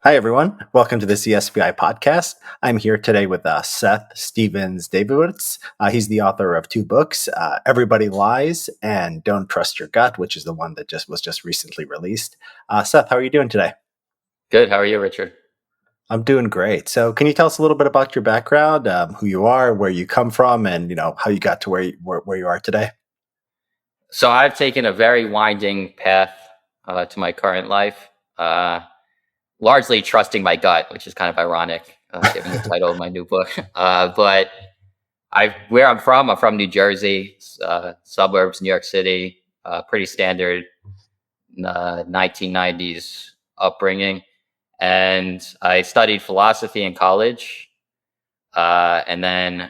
Hi, everyone. Welcome to the CSPI podcast. I'm here today with Seth Stephens-Davidowitz. He's the author of two books, Everybody Lies and Don't Trust Your Gut, which is the one that was recently released. Seth, how are you doing today? Good. How are you, Richard? I'm doing great. So can you tell us a little bit about your background, who you are, where you come from, and how you got to where you are today? So I've taken a very winding path to my current life, largely trusting my gut, which is kind of ironic, given the title of my new book. But where I'm from New Jersey, suburbs, New York City, pretty standard 1990s upbringing. And I studied philosophy in college, and then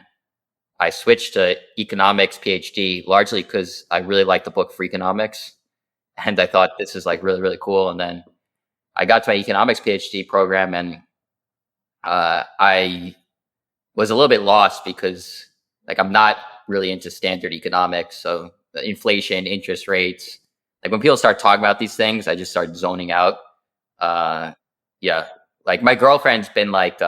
I switched to economics PhD largely because I really liked the book Freakonomics, and I thought this is like really, really cool. And then I got to my economics PhD program, and I was a little bit lost because like I'm not really into standard economics. So inflation, interest rates, like when people start talking about these things, I just start zoning out. Yeah, like my girlfriend's been like,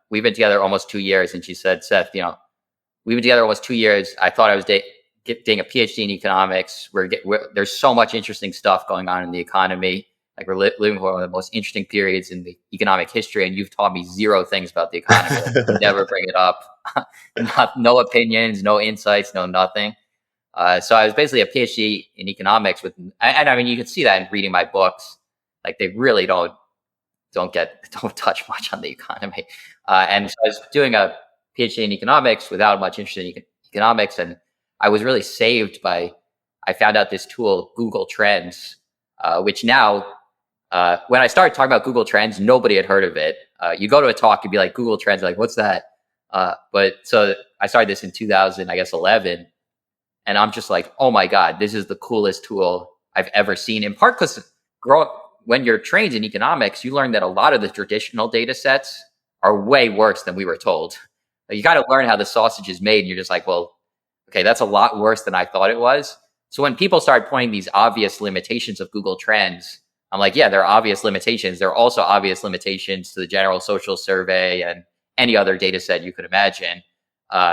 we've been together almost 2 years, and she said, Seth, we've been together almost 2 years. I thought I was getting a PhD in economics. There's so much interesting stuff going on in the economy. Like we're living one of the most interesting periods in the economic history, and you've taught me zero things about the economy. You never bring it up. No opinions, no insights, no nothing. So I was basically a PhD in economics and I mean, you can see that in reading my books. Like they really don't touch much on the economy. And so I was doing a PhD in economics without much interest in economics. And I was really saved I found out this tool, Google Trends, which now, when I started talking about Google Trends, nobody had heard of it. You go to a talk, you'd be like, Google Trends, like, what's that? But so I started this in 2011. And I'm just like, oh my God, this is the coolest tool I've ever seen. In part because when you're trained in economics, you learn that a lot of the traditional data sets are way worse than we were told. You got to learn how the sausage is made. And you're just like, well, okay, that's a lot worse than I thought it was. So when people start pointing these obvious limitations of Google Trends, I'm like, yeah, there are obvious limitations. There are also obvious limitations to the general social survey and any other data set you could imagine.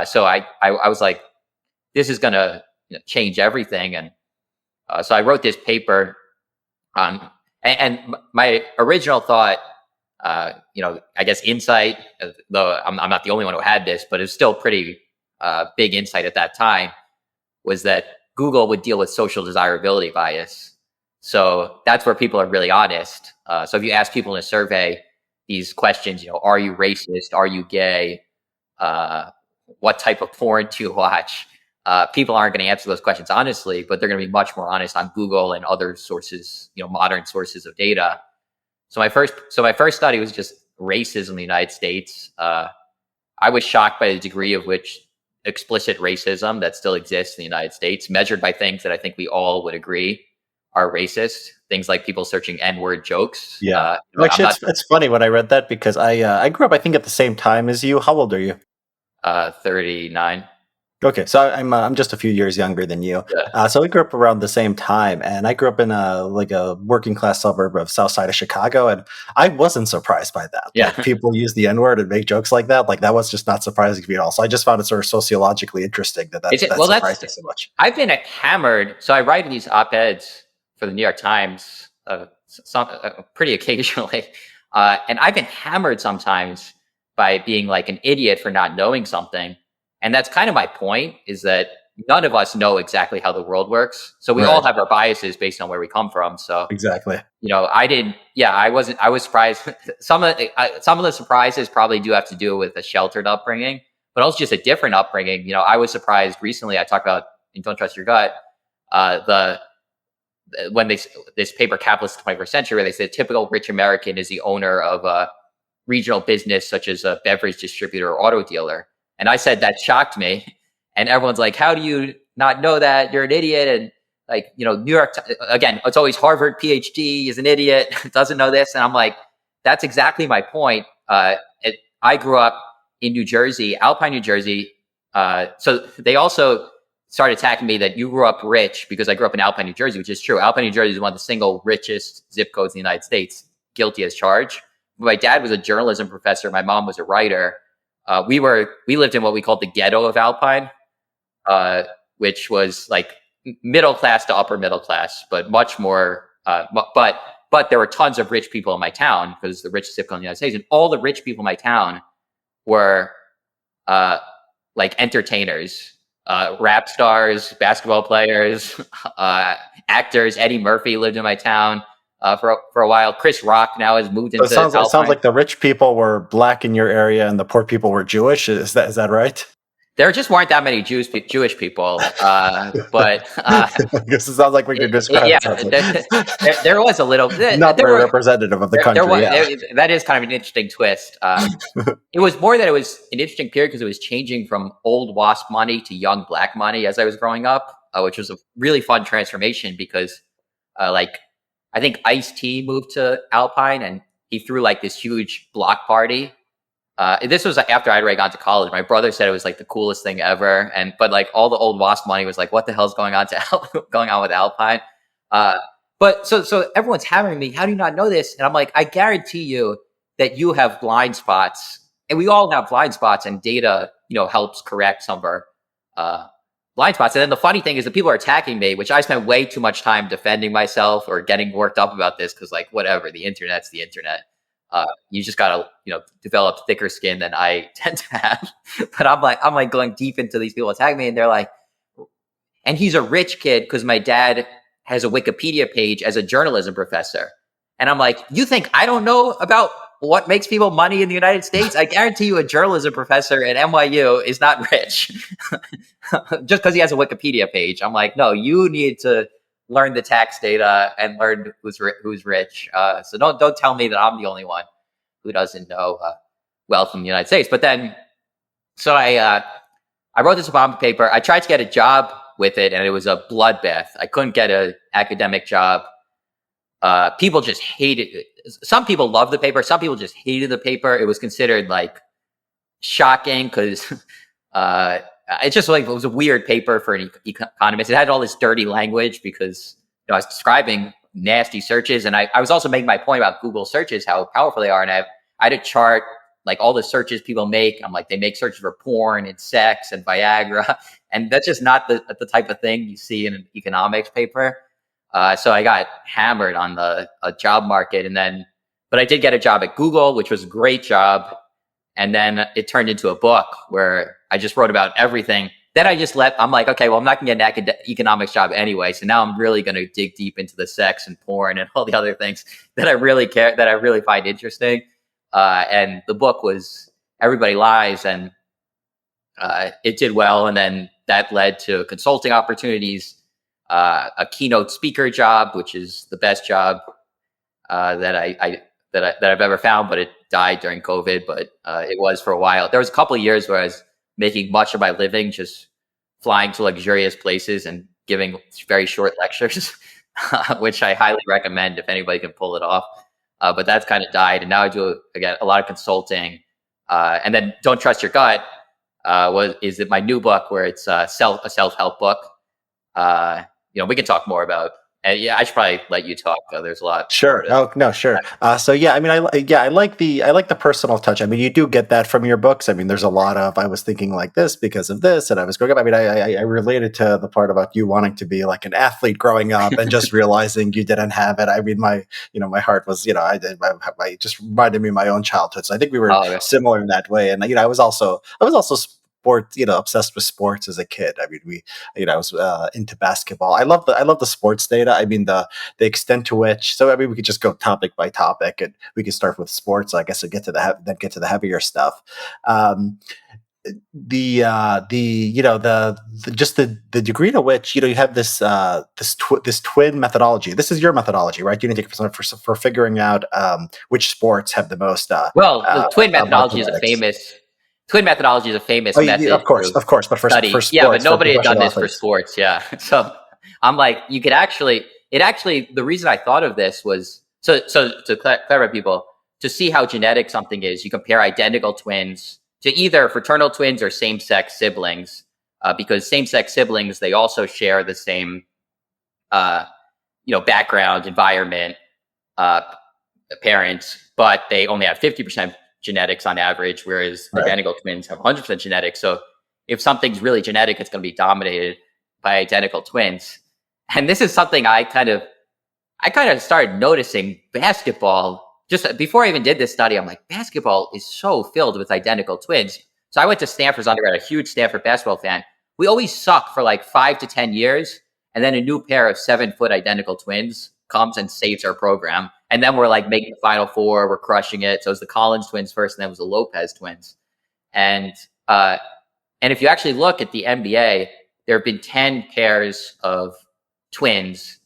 So I was like, this is going to change everything. And so I wrote this paper on, and my original thought, I guess insight, though I'm not the only one who had this, but it's still pretty big insight at that time, was that Google would deal with social desirability bias. So that's where people are really honest. So if you ask people in a survey these questions, are you racist? Are you gay? What type of porn do you watch? People aren't going to answer those questions honestly, but they're going to be much more honest on Google and other sources, modern sources of data. So my first study was just racism in the United States. I was shocked by the degree of which explicit racism that still exists in the United States, measured by things that I think we all would agree are racist. Things like people searching N-word jokes. Yeah. Actually, it's funny when I read that because I grew up, I think, at the same time as you. How old are you? 39. Okay, so I'm just a few years younger than you. Yeah. So I grew up around the same time, and I grew up in a working class suburb of South Side of Chicago, and I wasn't surprised by that. Yeah. Like, people use the N-word and make jokes like that. Like that was just not surprising to me at all. So I just found it sort of sociologically interesting that surprised me so much. I've been hammered. So I write these op-eds for the New York Times, pretty occasionally, and I've been hammered sometimes by being like an idiot for not knowing something. And that's kind of my point, is that none of us know exactly how the world works. So we all have our biases based on where we come from. So exactly, I was surprised. Some of the surprises probably do have to do with a sheltered upbringing, but also just a different upbringing. I was surprised recently. I talked about in Don't Trust Your Gut, when this paper Capitalist 21st Century, where they said typical rich American is the owner of a regional business such as a beverage distributor or auto dealer. And I said that shocked me. And everyone's like, how do you not know that? You're an idiot. And like, New York, again, it's always Harvard PhD is an idiot, doesn't know this. And I'm like, that's exactly my point. I grew up in New Jersey, Alpine, New Jersey. So they also started attacking me that you grew up rich because I grew up in Alpine, New Jersey, which is true. Alpine, New Jersey is one of the single richest zip codes in the United States, guilty as charged. my dad was a journalism professor. My mom was a writer. We lived in what we called the ghetto of Alpine, which was like middle class to upper middle class, but much more. But there were tons of rich people in my town because the richest zip code in the United States, and all the rich people in my town were like entertainers, rap stars, basketball players, actors. Eddie Murphy lived in my town for a while. Chris Rock now has moved So into it sounds Alpine. like the rich people were black in your area and the poor people were Jewish. Is that right? There just weren't that many Jewish people, but I guess it sounds like we could describe yeah, it. there was a little. Not very representative of the country. That is kind of an interesting twist. It was more that it was an interesting period because it was changing from old WASP money to young black money as I was growing up, which was a really fun transformation because, like, I think Ice-T moved to Alpine and he threw like this huge block party. This was after I'd already gone to college. My brother said it was like the coolest thing ever, but like all the old WASP money was like, what the hell's going on going on with Alpine? But so everyone's hammering me. How do you not know this? And I'm like, I guarantee you that you have blind spots, and we all have blind spots, and data, helps correct some of our blind spots. And then the funny thing is, the people are attacking me, which I spent way too much time defending myself or getting worked up about this because, like, whatever, the internet's the internet. You just gotta, develop thicker skin than I tend to have. But I'm like going deep into these people attacking me, and they're like, and he's a rich kid because my dad has a Wikipedia page as a journalism professor. And I'm like, you think I don't know about what makes people money in the United States? I guarantee you a journalism professor at NYU is not rich just because he has a Wikipedia page. I'm like, no, you need to learn the tax data and learn who's rich. So don't tell me that I'm the only one who doesn't know wealth in the United States. But then, so I wrote this Obama paper. I tried to get a job with it, and it was a bloodbath. I couldn't get an academic job. People just hated it. Some people loved the paper. Some people just hated the paper. It was considered like shocking because it's just like it was a weird paper for an economist. It had all this dirty language because I was describing nasty searches, and I was also making my point about Google searches, how powerful they are. And I had a chart like all the searches people make. I'm like, they make searches for porn and sex and Viagra, and that's just not the type of thing you see in an economics paper. So I got hammered on the job market, but I did get a job at Google, which was a great job. And then it turned into a book where I just wrote about everything. Then I'm like, okay, well, I'm not going to get an economics job anyway. So now I'm really going to dig deep into the sex and porn and all the other things that I really find interesting. And the book was Everybody Lies, and it did well. And then that led to consulting opportunities, a keynote speaker job, which is the best job that I've ever found, but it died during COVID. But it was for a while. There was a couple of years where I was making much of my living just flying to luxurious places and giving very short lectures, which I highly recommend if anybody can pull it off. But that's kind of died, and now I do again a lot of consulting. And then Don't Trust Your Gut is my new book where it's a self-help book. We can talk more about. I should probably let you talk. There's a lot. Sure. Oh no, sure. So yeah, I mean, I like the personal touch. I mean, you do get that from your books. I mean, there's a lot of I was thinking like this because of this, and I was growing up. I mean, I related to the part about you wanting to be like an athlete growing up and just realizing you didn't have it. I mean, my heart was I just reminded me of my own childhood. So I think we were similar in that way. And I was also obsessed with sports as a kid. I mean, I was into basketball. I love the sports data. I mean, the extent to which. So I mean, we could just go topic by topic, and we could start with sports, I guess, and get to the heavier stuff. The degree to which you have this twin methodology. This is your methodology, right? You need to for figuring out which sports have the most. The twin methodology is a famous. Twin methodology is a famous method. Of course. But for sports, yeah, but nobody had done this for sports. Yeah, so I'm like, you could actually. The reason I thought of this was so to clarify people to see how genetic something is. You compare identical twins to either fraternal twins or same-sex siblings, because same-sex siblings, they also share the same, background, environment, parents, but they only have 50% genetics on average, whereas Right. identical twins have 100% genetics. So if something's really genetic, it's going to be dominated by identical twins. And this is something I kind of started noticing. Basketball, just before I even did this study, I'm like, basketball is so filled with identical twins. So I went to Stanford's undergrad, a huge Stanford basketball fan. We always suck for like 5 to 10 years. And then a new pair of 7-foot identical twins comes and saves our program. And then we're like making the Final Four, we're crushing it. So it was the Collins twins first, and then it was the Lopez twins. And if you actually look at the NBA, there have been 10 pairs of twins,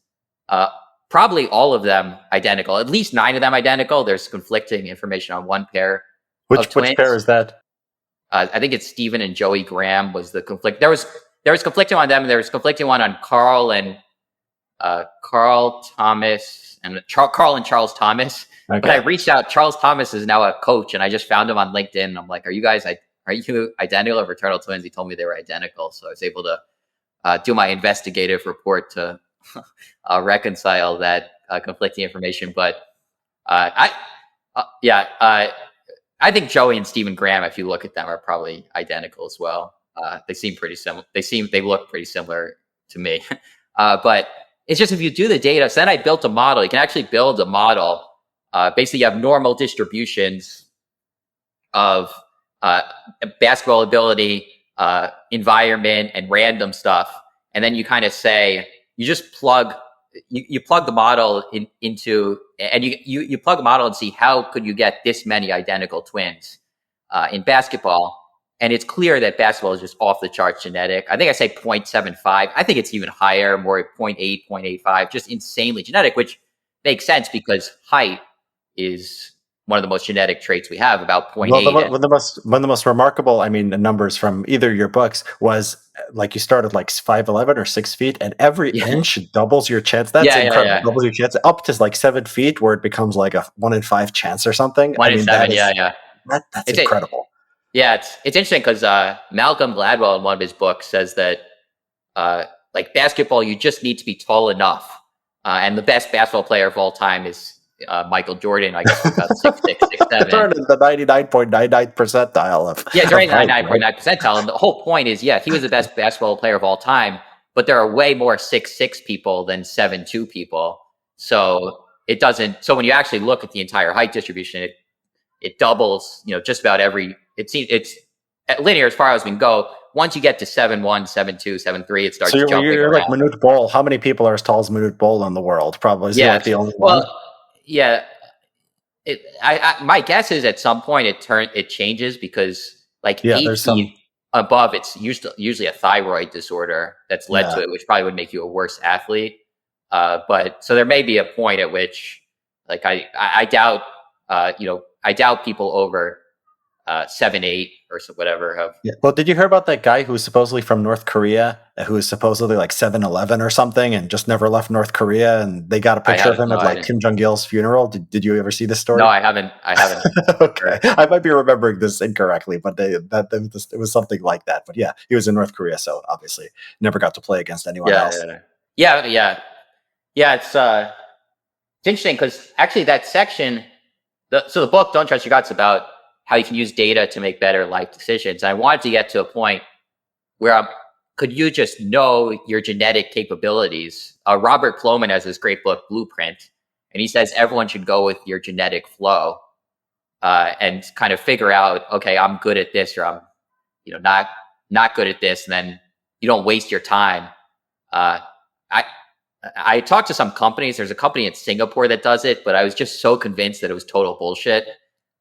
probably all of them identical, at least 9 of them identical. There's conflicting information on one pair of twins. Which pair is that? I think it's Stephen and Joey Graham was the conflict. There was conflicting on them, and there was conflicting one on Carl and Thomas and Carl and Charles Thomas. Okay. But I reached out. Charles Thomas is now a coach, and I just found him on LinkedIn. I'm like, are you identical or fraternal twins? He told me they were identical. So I was able to do my investigative report to reconcile that conflicting information. But I think Joey and Stephen Graham, if you look at them, are probably identical as well. They seem pretty similar. They look pretty similar to me. But it's just, if you do the data, so then I built a model. You can actually build a model. Basically, you have normal distributions of basketball ability, environment, and random stuff. And then you kind of say, you just plug the model into, and you plug the model and see how could you get this many identical twins in basketball. And it's clear that basketball is just off the charts genetic. I think I say 0.75. I think it's even higher, more 0.8, 0.85, just insanely genetic, which makes sense because height is one of the most genetic traits we have, about 0.8. Well, one of the most remarkable, numbers from either of your books was like you started like 5'11" or 6 feet, and every inch doubles your chance. That's incredible. Yeah. Doubles your chance up to like 7 feet, where it becomes like a 1 in 5 chance or something. 1 in 7, That's incredible. It's interesting because Malcolm Gladwell in one of his books says that like basketball, you just need to be tall enough, and the best basketball player of all time is Michael Jordan. I guess about 6'6", 6'7". Jordan, the 99.99 percentile of during the 99.9 percentile. And the whole point is, he was the best basketball player of all time, but there are way more 6'6" people than 7'2" people. So it doesn't. So when you actually look at the entire height distribution, it doubles. Just about every. It's linear as far as we can go. Once you get to 7'1", 7'2", 7'3", it starts jumping you're around. like Manute Bol. How many people are as tall as Manute Bol in the world? Probably. Is he like the only one? Yeah. My guess is at some point it changes because 8 feet above, it's usually a thyroid disorder that's led to it, which probably would make you a worse athlete. But so there may be a point at which, like, I doubt, I doubt people over 7'8" or whatever have. Yeah. Well, did you hear about that guy who was supposedly from North Korea, who was supposedly like 7'11" or something, and just never left North Korea? And they got a picture of him at like Kim Jong-il's funeral. Did you ever see this story? No, I haven't. Okay, I might be remembering this incorrectly, but it was something like that. But yeah, he was in North Korea, so obviously never got to play against anyone else. Yeah. It's interesting because actually that section, the book "Don't Trust Your Guts" about how you can use data to make better life decisions. And I wanted to get to a point where could you just know your genetic capabilities? Robert Plomin has this great book, Blueprint, and he says everyone should go with your genetic flow and kind of figure out, okay, I'm good at this, or I'm not good at this, and then you don't waste your time. I talked to some companies. There's a company in Singapore that does it, but I was just so convinced that it was total bullshit.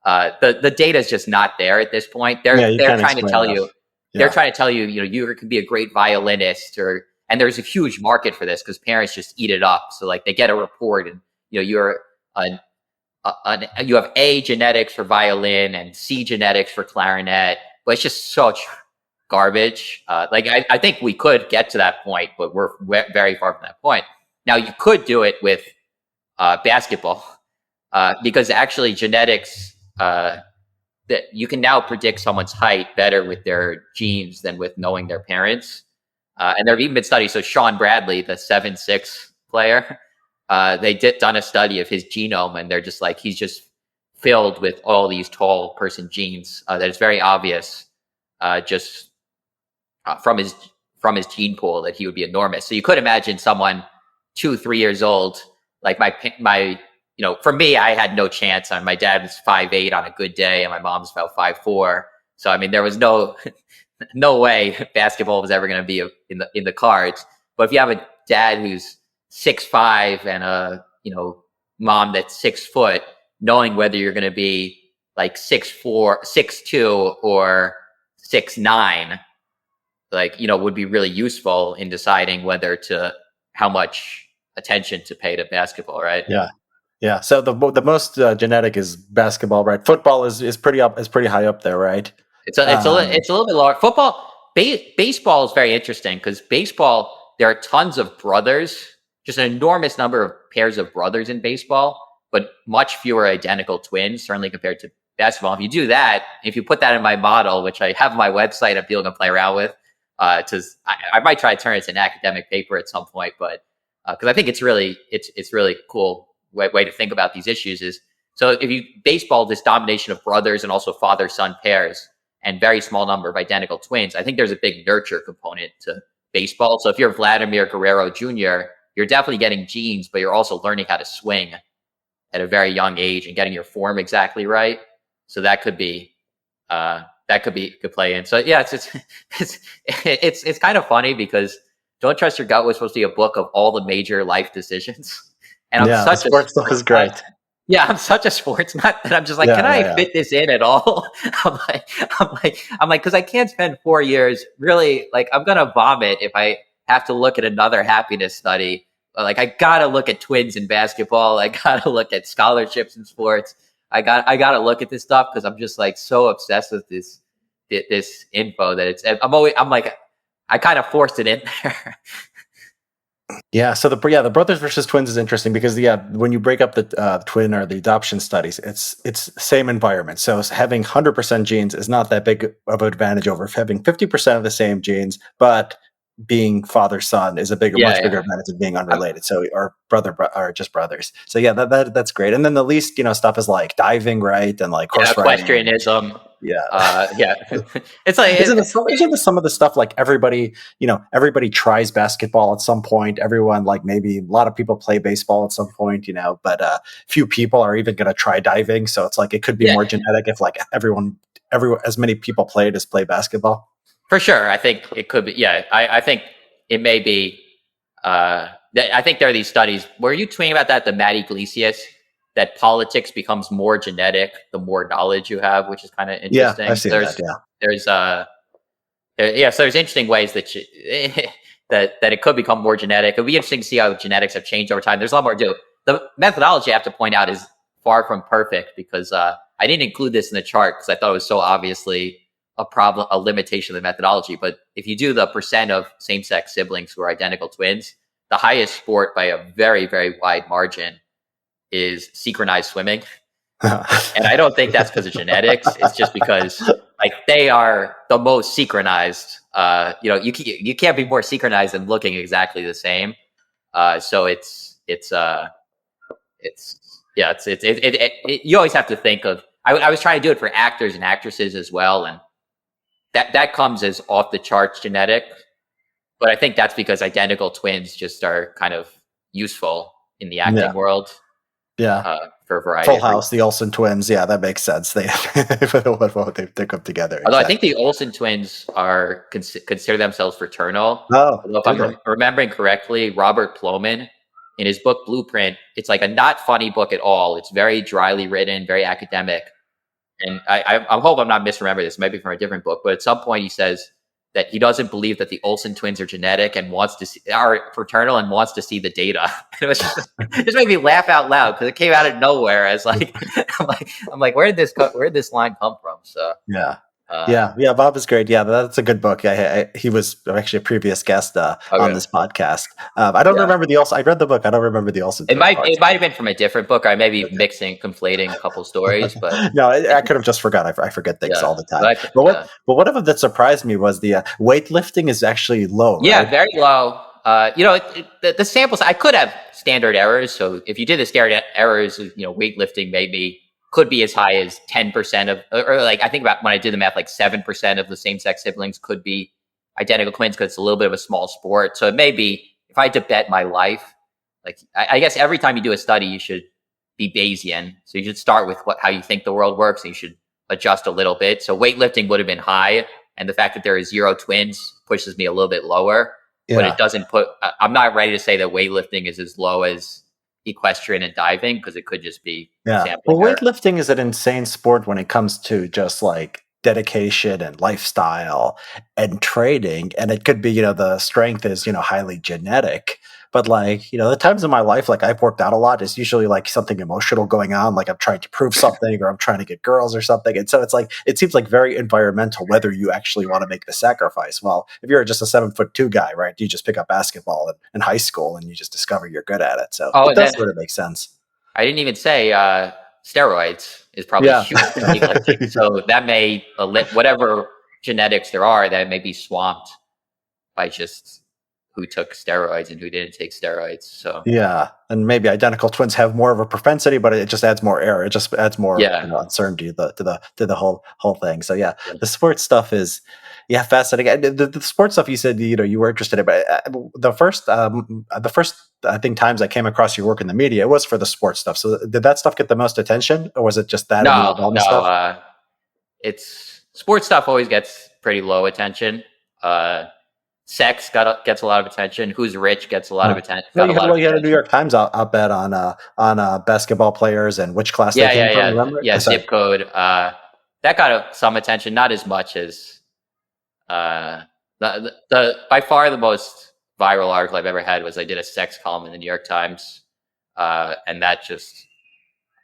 The data is just not there at this point. They're trying to tell you, they're trying to tell you, you can be a great violinist, and there's a huge market for this because parents just eat it up. So like they get a report, and you have A genetics for violin and C genetics for clarinet, but it's just such garbage. I think we could get to that point, but we're very far from that point. Now you could do it with basketball because actually genetics. That you can now predict someone's height better with their genes than with knowing their parents. And there have even been studies. So Sean Bradley, the 7'6" player, they done a study of his genome, and they're just like, he's just filled with all these tall person genes. That it's very obvious, just from his gene pool, that he would be enormous. So you could imagine someone 2-3 years old, like my for me, I had no chance. My dad was 5'8" on a good day, and my mom's about 5'4". So I mean, there was no way basketball was ever going to be in the cards. But if you have a dad who's 6'5" and a mom that's 6 foot, knowing whether you're going to be like 6'4", 6'2", or 6'9", would be really useful in deciding how much attention to pay to basketball, right? Yeah. So the most genetic is basketball, right? Football is pretty high up there, right? It's a little bit lower. Football, baseball is very interesting because baseball, there are tons of brothers, just an enormous number of pairs of brothers in baseball, but much fewer identical twins, certainly compared to basketball. If you do that, if you put that in my model, which I have on my website, and people can play around with, I might try to turn it into an academic paper at some point, but because I think it's really cool way to think about these issues is, so if you baseball, this domination of brothers and also father-son pairs and very small number of identical twins, I think there's a big nurture component to baseball. So if you're Vladimir Guerrero Jr., you're definitely getting genes, but you're also learning how to swing at a very young age and getting your form exactly right. So that could play in. So yeah, it's kind of funny because Don't Trust Your Gut was supposed to be a book of all the major life decidecisions. And I'm sports stuff is great. Yeah, I'm such a sports nut that I'm just like, can I fit this in at all? I'm like, because I can't spend 4 years really, like, I'm gonna vomit if I have to look at another happiness study. Like, I gotta look at twins in basketball. I gotta look at scholarships in sports. I gotta look at this stuff because I'm just like so obsessed with this info that I'm like, I kind of forced it in there. Yeah. So the brothers versus twins is interesting because when you break up the twin or the adoption studies, it's same environment. So having 100% genes is not that big of an advantage over having 50% of the same genes, but being father-son is much bigger advantage than being unrelated. So or brother or just brothers. So yeah, that's great. And then the least stuff is like diving, right, and like horse riding. Equestrianism. Yeah. It's like isn't some of the stuff like everybody tries basketball at some point. Everyone, like, maybe a lot of people play baseball at some point, but few people are even going to try diving. So it's like it could be more genetic if like everyone as many people play basketball. For sure, I think it could be. Yeah, I think it may be. I think there are these studies. Were you tweeting about that? The Matt Iglesias, that politics becomes more genetic the more knowledge you have, which is kind of interesting. Yeah, I've seen that. Yeah. So there's interesting ways that that it could become more genetic. It'll be interesting to see how genetics have changed over time. There's a lot more to do. The methodology, I have to point out, is far from perfect because I didn't include this in the chart because I thought it was so obviously a limitation of the methodology. But if you do the percent of same-sex siblings who are identical twins, the highest sport by a very, very wide margin is synchronized swimming. And I don't think that's because of genetics. It's just because like they are the most synchronized. You can't be more synchronized than looking exactly the same. So you always have to think of. I was trying to do it for actors and actresses as well, and that comes as off the charts genetic. But I think that's because identical twins just are kind of useful in the acting world. Yeah. For a variety. Full House, the Olsen twins. Yeah, that makes sense. They come together. Although I think the Olsen twins are consider themselves fraternal. Oh, if I'm remembering correctly, Robert Plomin, in his book Blueprint, it's like a not funny book at all. It's very dryly written, very academic. And I hope I'm not misremembering this. Maybe from a different book. But at some point he says that he doesn't believe that the Olsen twins are genetic and are fraternal and wants to see the data. It was just made me laugh out loud because it came out of nowhere. As like, I'm like, where did this line come from? So Bob is great. Yeah, that's a good book. He was actually a previous guest on this podcast. I don't remember the Olsen. I read the book. I don't remember the Olsen. It might have been from a different book. I may be conflating a couple stories, but no, I could have just forgot. I forget things all the time. But one of them that surprised me was the weightlifting is actually low. Yeah, right? very low. The samples, I could have standard errors. So if you did the standard errors, weightlifting maybe could be as high as 10% of, or like I think about when I did the math, like 7% of the same-sex siblings could be identical twins because it's a little bit of a small sport. So it may be, if I had to bet my life, like I guess every time you do a study, you should be Bayesian. So you should start with how you think the world works, and you should adjust a little bit. So weightlifting would have been high, and the fact that there are 0 twins pushes me a little bit lower. But it doesn't I'm not ready to say that weightlifting is as low as equestrian and diving, because it could just be sampling Well, error. weightlifting is an insane sport when it comes to just like dedication and lifestyle and training. And it could be, the strength is, highly genetic. But like, the times in my life, like I've worked out a lot, is usually like something emotional going on. Like I'm trying to prove something or I'm trying to get girls or something. And so it's like, it seems like very environmental whether you actually want to make the sacrifice. Well, if you're just a 7'2" guy, right, you just pick up basketball in high school and you just discover you're good at it. So it does sort of make sense. I didn't even say steroids is probably huge in weightlifting. So that may, whatever genetics there are, that may be swamped by just who took steroids and who didn't take steroids. So yeah, and maybe identical twins have more of a propensity, but it just adds more error. It just adds more uncertainty to the whole thing. So the sports stuff is fascinating. The sports stuff you said you were interested in, but the first I think times I came across your work in the media, it was for the sports stuff. So did that stuff get the most attention, or was it just that? No. It's sports stuff always gets pretty low attention. Sex gets a lot of attention. Who's rich gets a lot of attention. You had a New York Times op-ed on basketball players and which class they came from. Remember? Zip code. That got some attention, not as much as the by far the most viral article I've ever had was I did a sex column in the New York Times, and that just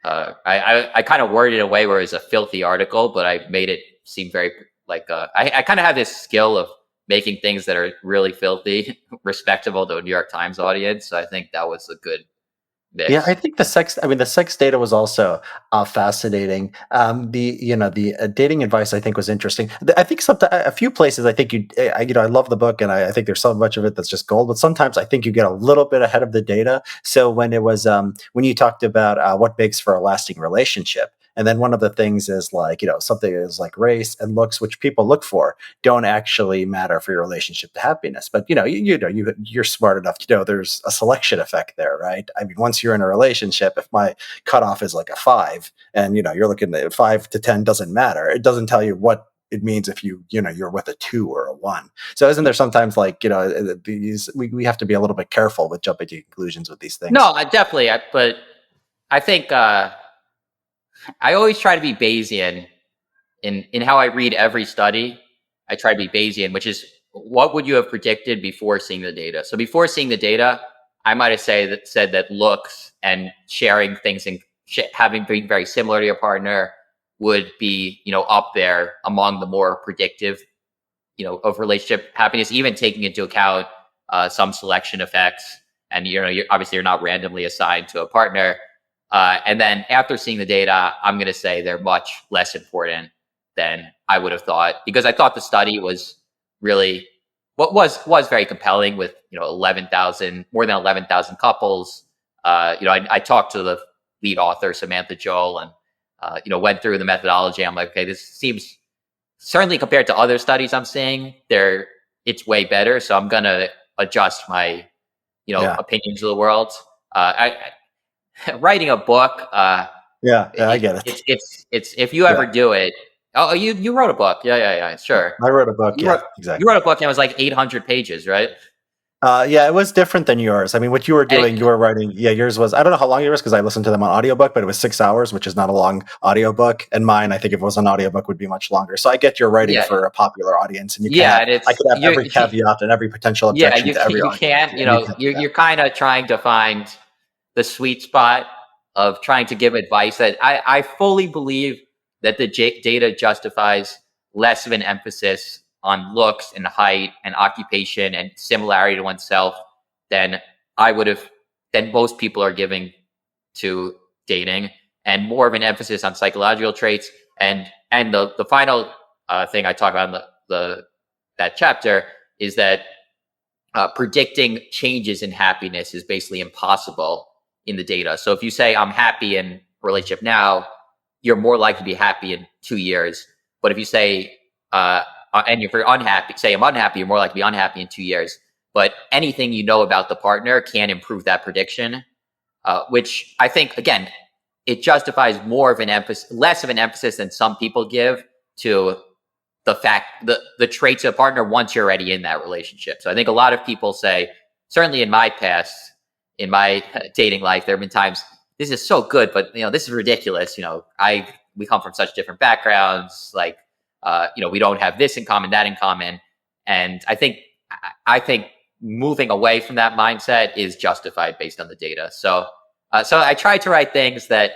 I kind of worded it away where it's a filthy article, but I made it seem very like I kind of have this skill of making things that are really filthy respectable to a New York Times audience. So I think that was a good mix. Yeah, I think the sex data was also fascinating. The dating advice I think was interesting. I think a few places I think I love the book and I think there's so much of it that's just gold. But sometimes I think you get a little bit ahead of the data. So when it was when you talked about what makes for a lasting relationship. And then one of the things is like, something is like race and looks, which people look for, don't actually matter for your relationship to happiness. But, you're smart enough to know there's a selection effect there, right? I mean, once you're in a relationship, if my cutoff is like a 5 and, you're looking at 5 to 10 doesn't matter. It doesn't tell you what it means if you're with a 2 or a 1. So isn't there sometimes like, we have to be a little bit careful with jumping to conclusions with these things? No, definitely. But I think, I always try to be Bayesian in how I read every study. I try to be Bayesian, which is what would you have predicted before seeing the data? So before seeing the data, I might have said that looks and sharing things and being very similar to your partner would be, up there among the more predictive, of relationship happiness, even taking into account some selection effects. And, you're obviously not randomly assigned to a partner. And then after seeing the data, I'm going to say they're much less important than I would have thought, because I thought the study was really what was very compelling with, more than 11,000 couples. I talked to the lead author, Samantha Joel, and, went through the methodology. I'm like, okay, this seems certainly compared to other studies I'm seeing it's way better. So I'm going to adjust my, opinions of the world. Writing a book. I get it. It's if you ever do it. Oh, you wrote a book. Yeah. Sure. I wrote a book. Exactly. You wrote a book and it was like 800 pages, right? It was different than yours. I mean, what you were doing, you were writing. Yeah, yours was. I don't know how long yours because I listened to them on audiobook, but it was 6 hours, which is not a long audiobook. And mine, I think, if it was an audiobook, would be much longer. So I get your writing for a popular audience, and you can. I could have every caveat and every potential objection to every. You can't. You're kind of trying to find the sweet spot of trying to give advice that I fully believe that the data justifies less of an emphasis on looks and height and occupation and similarity to oneself than most people are giving to dating, and more of an emphasis on psychological traits. And the final thing I talk about in that chapter is that predicting changes in happiness is basically impossible in the data. So if you say I'm happy in a relationship now, you're more likely to be happy in 2 years. But if you say, and if you're unhappy, say I'm unhappy, you're more likely to be unhappy in 2 years. But anything you know about the partner can improve that prediction, which I think, again, it justifies more of an emphasis, less of an emphasis than some people give to the fact, the traits of a partner once you're already in that relationship. So I think a lot of people say, certainly in my past, in my dating life, there have been times, this is so good, but this is ridiculous. We come from such different backgrounds. Like, we don't have this in common, that in common. And I think moving away from that mindset is justified based on the data. So I try to write things that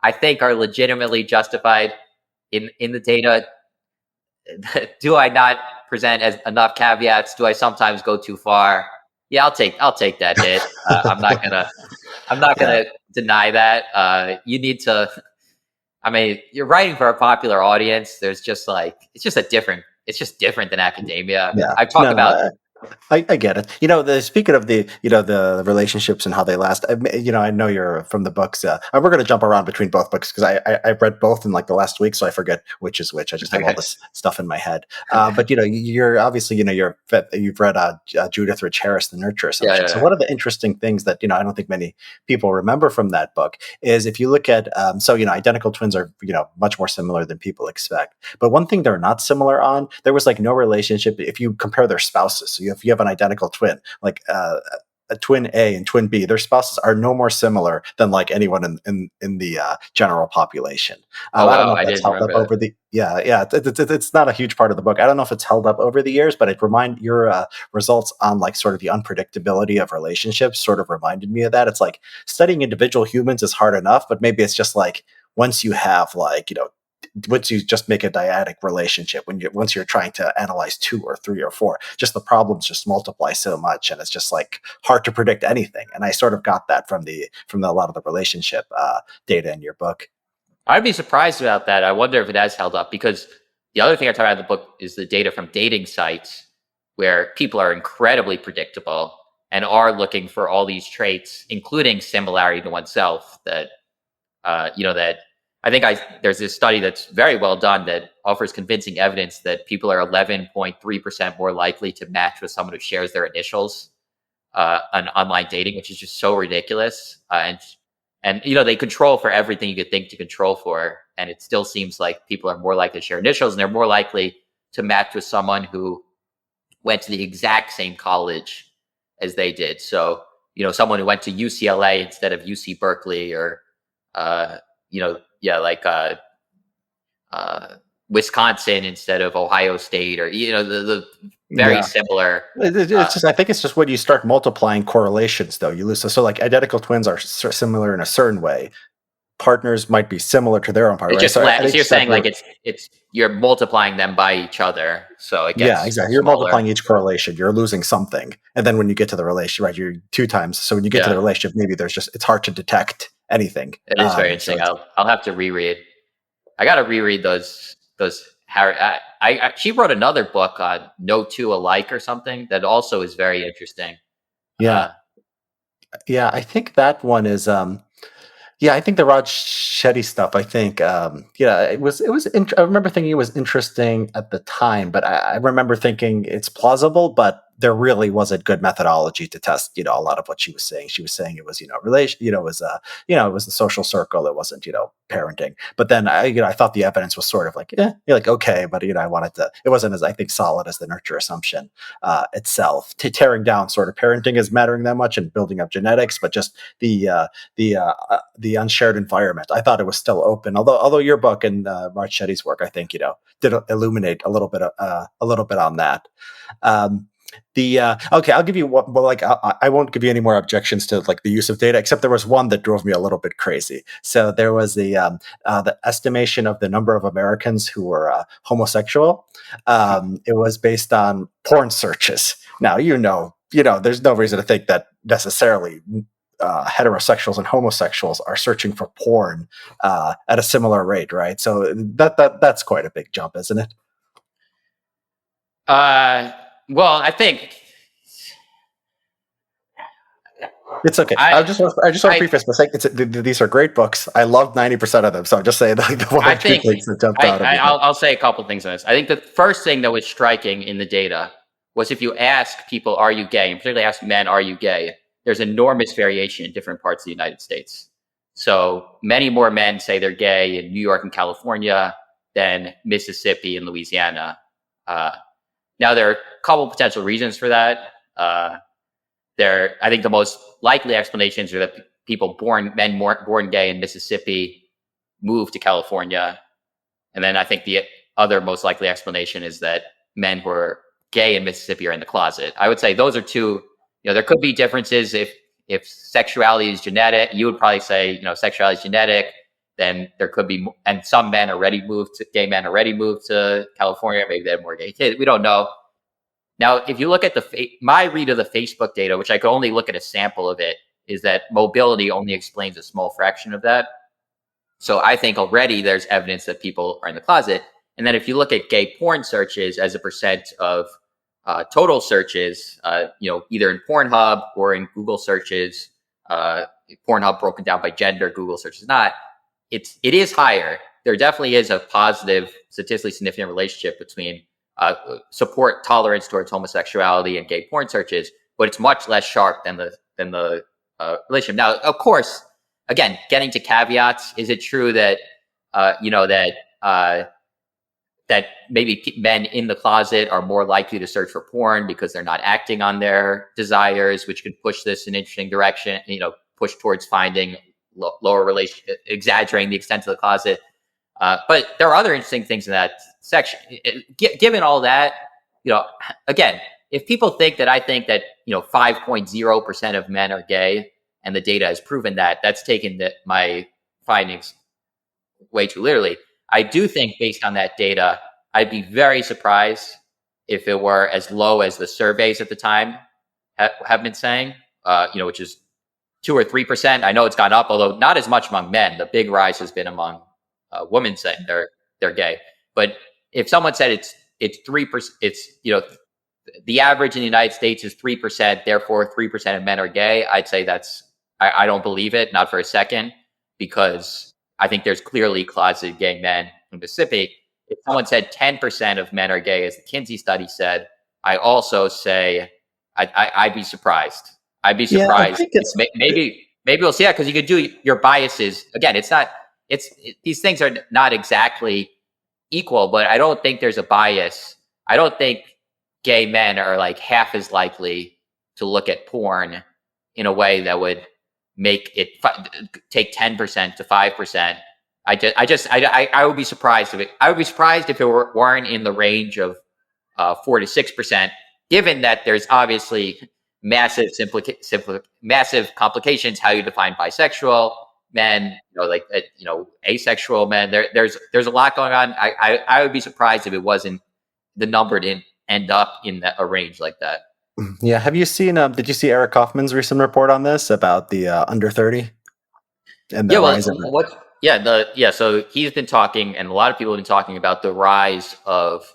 I think are legitimately justified in the data. Do I not present as enough caveats? Do I sometimes go too far? Yeah, I'll take that hit. I'm not gonna deny that. You need to. I mean, you're writing for a popular audience. There's just it's just different than academia. Yeah. I talk about. I get it. Speaking of the relationships and how they last, I know you're from the books. And we're going to jump around between both books because I've read both in like the last week, so I forget which is which. I just have all this stuff in my head. But you're obviously you've read Judith Rich Harris, The Nurture Assumption. Yeah. So one of the interesting things that I don't think many people remember from that book is if you look at identical twins are much more similar than people expect. But one thing they're not similar on, there was like no relationship if you compare their spouses. So if you have an identical twin, like a twin A and twin B, their spouses are no more similar than like anyone in the general population. Oh, wow. I don't know if that's held up that. over the it's not a huge part of the book. I don't know if it's held up over the years, but your results on like sort of the unpredictability of relationships sort of reminded me of that. It's like studying individual humans is hard enough, but maybe it's just like once you have once you just make a dyadic relationship, once you're trying to analyze 2 or 3 or 4, just the problems just multiply so much, and it's just like hard to predict anything. And I sort of got that from a lot of the relationship data in your book. I'd be surprised about that. I wonder if it has held up, because the other thing I talk about in the book is the data from dating sites where people are incredibly predictable and are looking for all these traits, including similarity to oneself. That I think there's this study that's very well done that offers convincing evidence that people are 11.3% more likely to match with someone who shares their initials on online dating, which is just so ridiculous. And they control for everything you could think to control for, and it still seems like people are more likely to share initials, and they're more likely to match with someone who went to the exact same college as they did. So someone who went to UCLA instead of UC Berkeley, or Wisconsin instead of Ohio State, or the very similar. It's just, I think it's just when you start multiplying correlations, though, you lose. So like identical twins are similar in a certain way. Partners might be similar to their own partner. Right? So you're saying like it's you're multiplying them by each other, so it gets exactly. You're multiplying each correlation. You're losing something, and then when you get to the relation, right, you're 2 times. So when you get to the relationship, maybe it's hard to detect anything. It is very interesting. I'll have to reread. I got to reread those Harry. She wrote another book on No Two Alike or something that also is very interesting. Yeah, I think that one is. I think the Raj Shetty stuff. I think, it was. I remember thinking it was interesting at the time, but I remember thinking it's plausible, but there really wasn't good methodology to test, a lot of what she was saying. She was saying it was, relation, it was, it was the social circle. It wasn't, parenting. But then I thought the evidence was sort of like, okay, but I wanted to. It wasn't as, I think, solid as the nurture assumption itself. Tearing down sort of parenting is mattering that much and building up genetics, but just the unshared environment. I thought it was still open. Although your book and Raj Shetty's work, I think, did illuminate a little bit on that. Okay, I'll give you one. Well, I won't give you any more objections to like the use of data, except there was one that drove me a little bit crazy. So there was the estimation of the number of Americans who were homosexual. It was based on porn searches. Now there's no reason to think that necessarily heterosexuals and homosexuals are searching for porn at a similar rate, right? So that's quite a big jump, isn't it? Well, I think It's okay. I I just want to I preface by saying these are great books. I love 90% of them. So I'm just saying like one I or two think things that jumped out at me. I'll say a couple things on this. I think the first thing that was striking in the data was if you ask people, "Are you gay?" and particularly ask men, "Are you gay?" There's enormous variation in different parts of the United States. So many more men say they're gay in New York and California than Mississippi and Louisiana. Uh, Now there are a couple potential reasons for that. I think the most likely explanations are that men born gay in Mississippi move to California, and then I think the other most likely explanation is that men who are gay in Mississippi are in the closet. I would say those are two. There could be differences if sexuality is genetic. You would probably say sexuality is genetic. Then there could be, and some men gay men already moved to California. Maybe they have more gay kids. We don't know. Now, if you look at my read of the Facebook data, which I could only look at a sample of it, is that mobility only explains a small fraction of that. So I think already there's evidence that people are in the closet. And then if you look at gay porn searches as a percent of total searches, either in Pornhub or in Google searches, Pornhub broken down by gender, Google searches not, it is higher. There definitely is a positive, statistically significant relationship between support tolerance towards homosexuality and gay porn searches, but it's much less sharp than the relationship. Now, of course, again, getting to caveats, is it true that that maybe men in the closet are more likely to search for porn because they're not acting on their desires, which could push this in an interesting direction, push towards finding lower relation, exaggerating the extent of the closet. But there are other interesting things in that section. Given all that, again, if people think that I think that 5.0% of men are gay, and the data has proven that, that's taken my findings way too literally. I do think, based on that data, I'd be very surprised if it were as low as the surveys at the time have been saying, which is 2 or 3%. I know it's gone up, although not as much among men. The big rise has been among women saying they're gay. But if someone said it's 3%, the average in the United States is 3%, therefore 3% of men are gay, I'd say I don't believe it, not for a second, because I think there's clearly closeted gay men in Mississippi. If someone said 10% of men are gay, as the Kinsey study said, I also say I'd be surprised. I'd be surprised. Yeah, maybe we'll see that, because you could do your biases. Again, these things are not exactly equal, but I don't think there's a bias. I don't think gay men are like half as likely to look at porn in a way that would make it take 10% to 5%. I would be surprised if it weren't in the range of 4 to 6%, given that there's obviously massive complications how you define bisexual men, asexual men. There's a lot going on. I would be surprised if it wasn't, the number didn't end up in a range like that. Yeah. Have you seen? Did you see Eric Kaufman's recent report on this about the under 30 and the rise of it? So he's been talking, and a lot of people have been talking about the rise of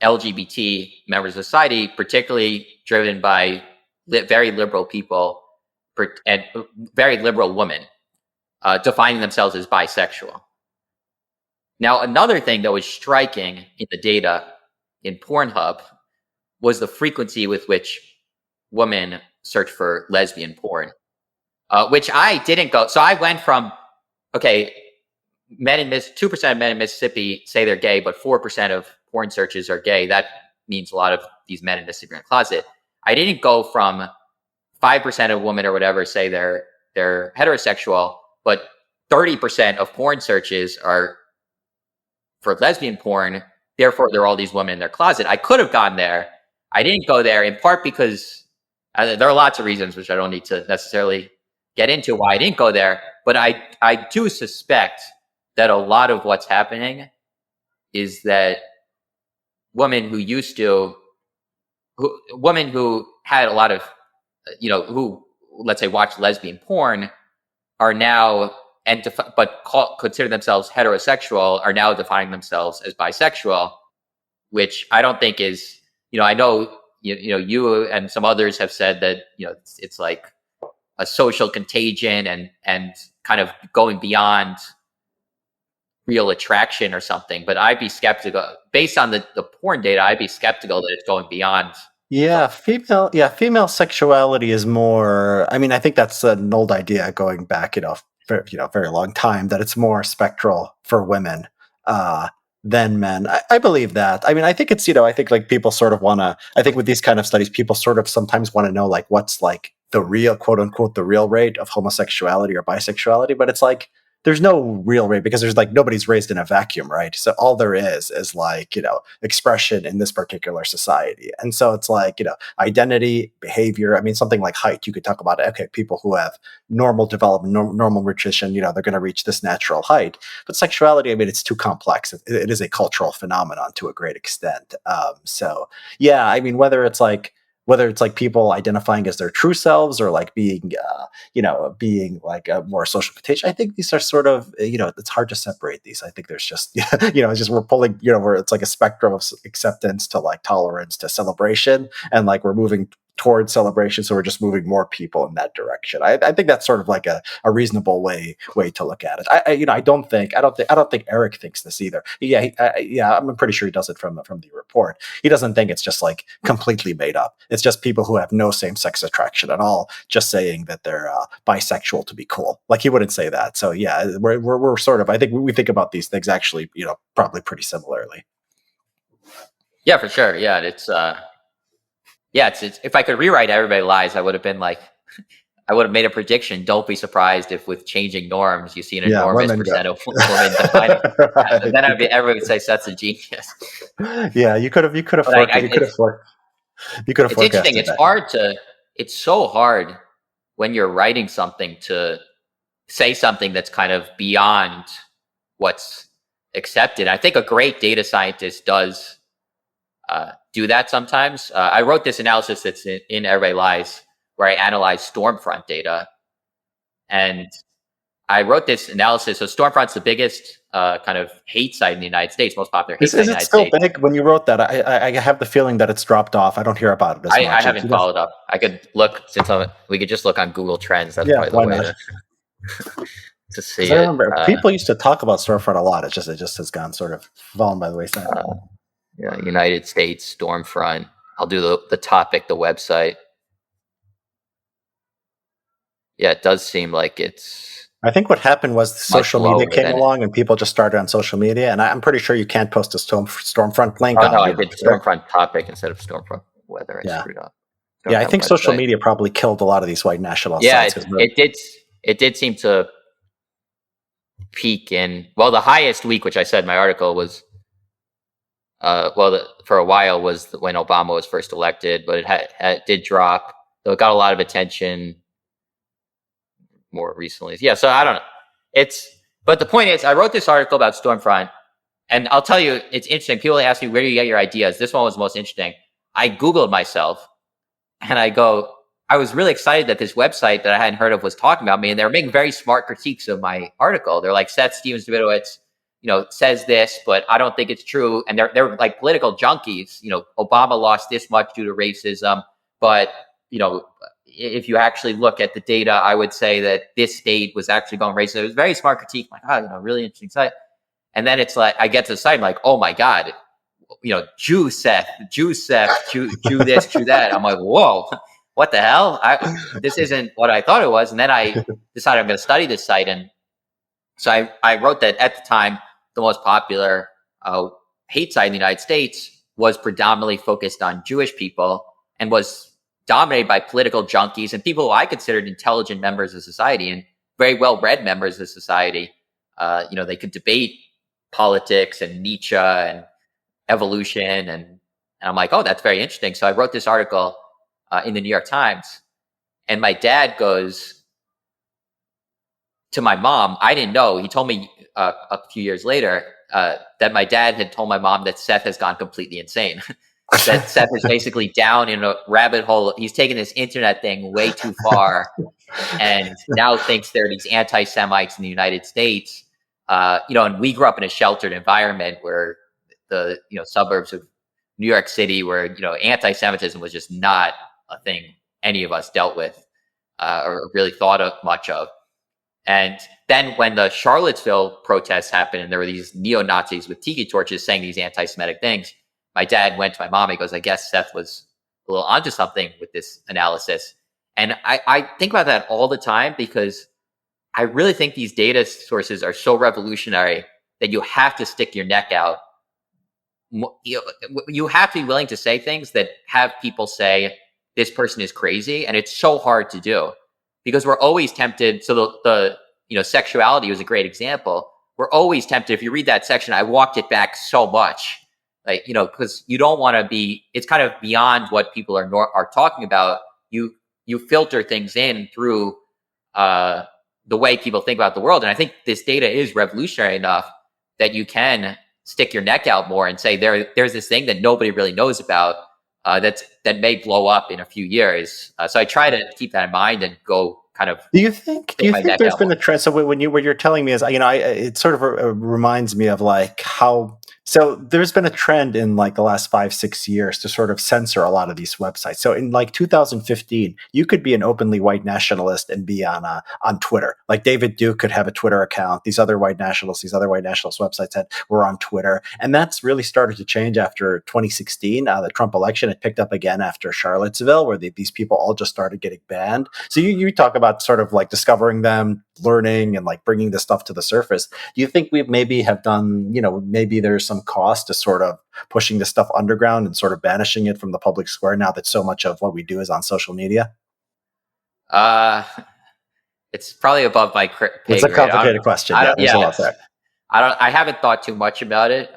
LGBT members of society, particularly driven by very liberal people and very liberal women defining themselves as bisexual. Now, another thing that was striking in the data in Pornhub was the frequency with which women search for lesbian porn, which I didn't go. So I went from, 2% of men in Mississippi say they're gay, but 4% of porn searches are gay. That means a lot of these men in Mississippi are in the closet. I didn't go from 5% of women or whatever say they're heterosexual, but 30% of porn searches are for lesbian porn. Therefore, there are all these women in their closet. I could have gone there. I didn't go there, in part because there are lots of reasons, which I don't need to necessarily get into why I didn't go there. But I do suspect that a lot of what's happening is that women who had a lot of, who, let's say, watched lesbian porn are now, consider themselves heterosexual, are now defining themselves as bisexual, which I don't think is, I know you and some others have said that it's like a social contagion and kind of going beyond real attraction or something. But I'd be skeptical based on the porn data. I'd be skeptical that it's going beyond. Yeah, female sexuality is more. I mean, I think that's an old idea going back, very long time, that it's more spectral for women uh, than men. I believe that. I mean, I think it's, I think like people sort of want to. I think with these kind of studies, people sort of sometimes want to know like what's like the real, quote unquote, the real rate of homosexuality or bisexuality, but it's like there's no real rate because there's like nobody's raised in a vacuum, right? So all there is like, expression in this particular society. And so it's like, identity, behavior. I mean, something like height, you could talk about, okay, people who have normal development, normal nutrition, they're going to reach this natural height. But sexuality, I mean, it's too complex. It is a cultural phenomenon to a great extent. So yeah, I mean, whether it's like people identifying as their true selves or like being like a more social contagion. I think these are sort of, it's hard to separate these. I think there's just, it's just we're pulling, where it's like a spectrum of acceptance to like tolerance to celebration, and like we're moving towards celebration, so we're just moving more people in that direction. I think that's sort of like a reasonable way to look at it. I don't think Eric thinks this either. Yeah, I'm pretty sure he does it from the report. He doesn't think it's just like completely made up. It's just people who have no same-sex attraction at all, just saying that they're bisexual to be cool. Like he wouldn't say that. So yeah, we're sort of. I think we think about these things actually, probably pretty similarly. Yeah, for sure. Yeah, it's if I could rewrite Everybody Lies, I would have been like, I would have made a prediction. Don't be surprised if with changing norms, you see an enormous percent of women defining. Right. Then everyone would say Seth's a genius. Yeah, you could have forecasted. It's interesting. It's so hard when you're writing something to say something that's kind of beyond what's accepted. I think a great data scientist does do that sometimes. I wrote this analysis that's in Everybody Lies, where I analyzed Stormfront data. And I wrote this analysis. So Stormfront's the biggest kind of hate site in the United States, most popular hate site in the United States. Is it still big? When you wrote that, I have the feeling that it's dropped off. I don't hear about it as much. I haven't followed up. I could look, we could just look on Google Trends. That's probably the way to see it. I remember people used to talk about Stormfront a lot. It just has gone sort of fallen by the wayside. Yeah, United States Stormfront. I'll do the topic, the website. Yeah, it does seem like it's. I think what happened was social media came along and people just started on social media. And I'm pretty sure you can't post a Stormfront link. Oh, no, I did Stormfront topic instead of Stormfront weather. I screwed up. Yeah, I think social media probably killed a lot of these white national sites. It did seem to peak in, the highest week, which I said in my article was, for a while was when Obama was first elected, but it did drop. So it got a lot of attention more recently. Yeah, so I don't know. But the point is, I wrote this article about Stormfront, and I'll tell you, it's interesting. People ask me, where do you get your ideas? This one was the most interesting. I Googled myself, and I was really excited that this website that I hadn't heard of was talking about me, and they were making very smart critiques of my article. They're like, Seth Stephens-Davidowitz, says this, but I don't think it's true. And they're like political junkies. Obama lost this much due to racism, but if you actually look at the data, I would say that this state was actually going racist. It was a very smart critique. I'm like, really interesting site. And then it's like, I get to the site, I'm like, oh my God, Jew Seth, Jew this, Jew that. I'm like, whoa, what the hell? This isn't what I thought it was. And then I decided I'm going to study this site. And so I wrote that at the time, the most popular hate site in the United States was predominantly focused on Jewish people and was dominated by political junkies and people who I considered intelligent members of society and very well-read members of society. They could debate politics and Nietzsche and evolution. And I'm like, oh, that's very interesting. So I wrote this article in the New York Times, and my dad goes to my mom. I didn't know. He told me a few years later that my dad had told my mom that Seth has gone completely insane. That Seth is basically down in a rabbit hole. He's taken this internet thing way too far, and now thinks there are these anti-Semites in the United States. And we grew up in a sheltered environment where the suburbs of New York City, where anti-Semitism was just not a thing any of us dealt with or really thought of much of. And then when the Charlottesville protests happened, and there were these neo-Nazis with tiki torches saying these anti-Semitic things, my dad went to my mom and goes, "I guess Seth was a little onto something with this analysis." And I think about that all the time, because I really think these data sources are so revolutionary that you have to stick your neck out. You have to be willing to say things that have people say this person is crazy, and it's so hard to do because we're always tempted. So the sexuality was a great example. We're always tempted. If you read that section, I walked it back so much, because you don't want to be. It's kind of beyond what people are talking about. You filter things in through the way people think about the world, and I think this data is revolutionary enough that you can stick your neck out more and say there's this thing that nobody really knows about that may blow up in a few years. So I try to keep that in mind and go kind of. Do you think there's been a trend? So when you're telling me is, it sort of reminds me of like how. So there's been a trend in like the last 5-6 years to sort of censor a lot of these websites. So in like 2015, you could be an openly white nationalist and be on Twitter. Like David Duke could have a Twitter account. These other white nationalist websites were on Twitter, and that's really started to change after 2016. The Trump election, it picked up again after Charlottesville, where these people all just started getting banned. So you talk about sort of like discovering them, learning, and like bringing this stuff to the surface. Do you think we maybe have done, maybe there's some cost to sort of pushing this stuff underground and sort of banishing it from the public square now that so much of what we do is on social media? It's probably above my pay grade. It's a complicated question. Yeah, there's a lot there. I haven't thought too much about it.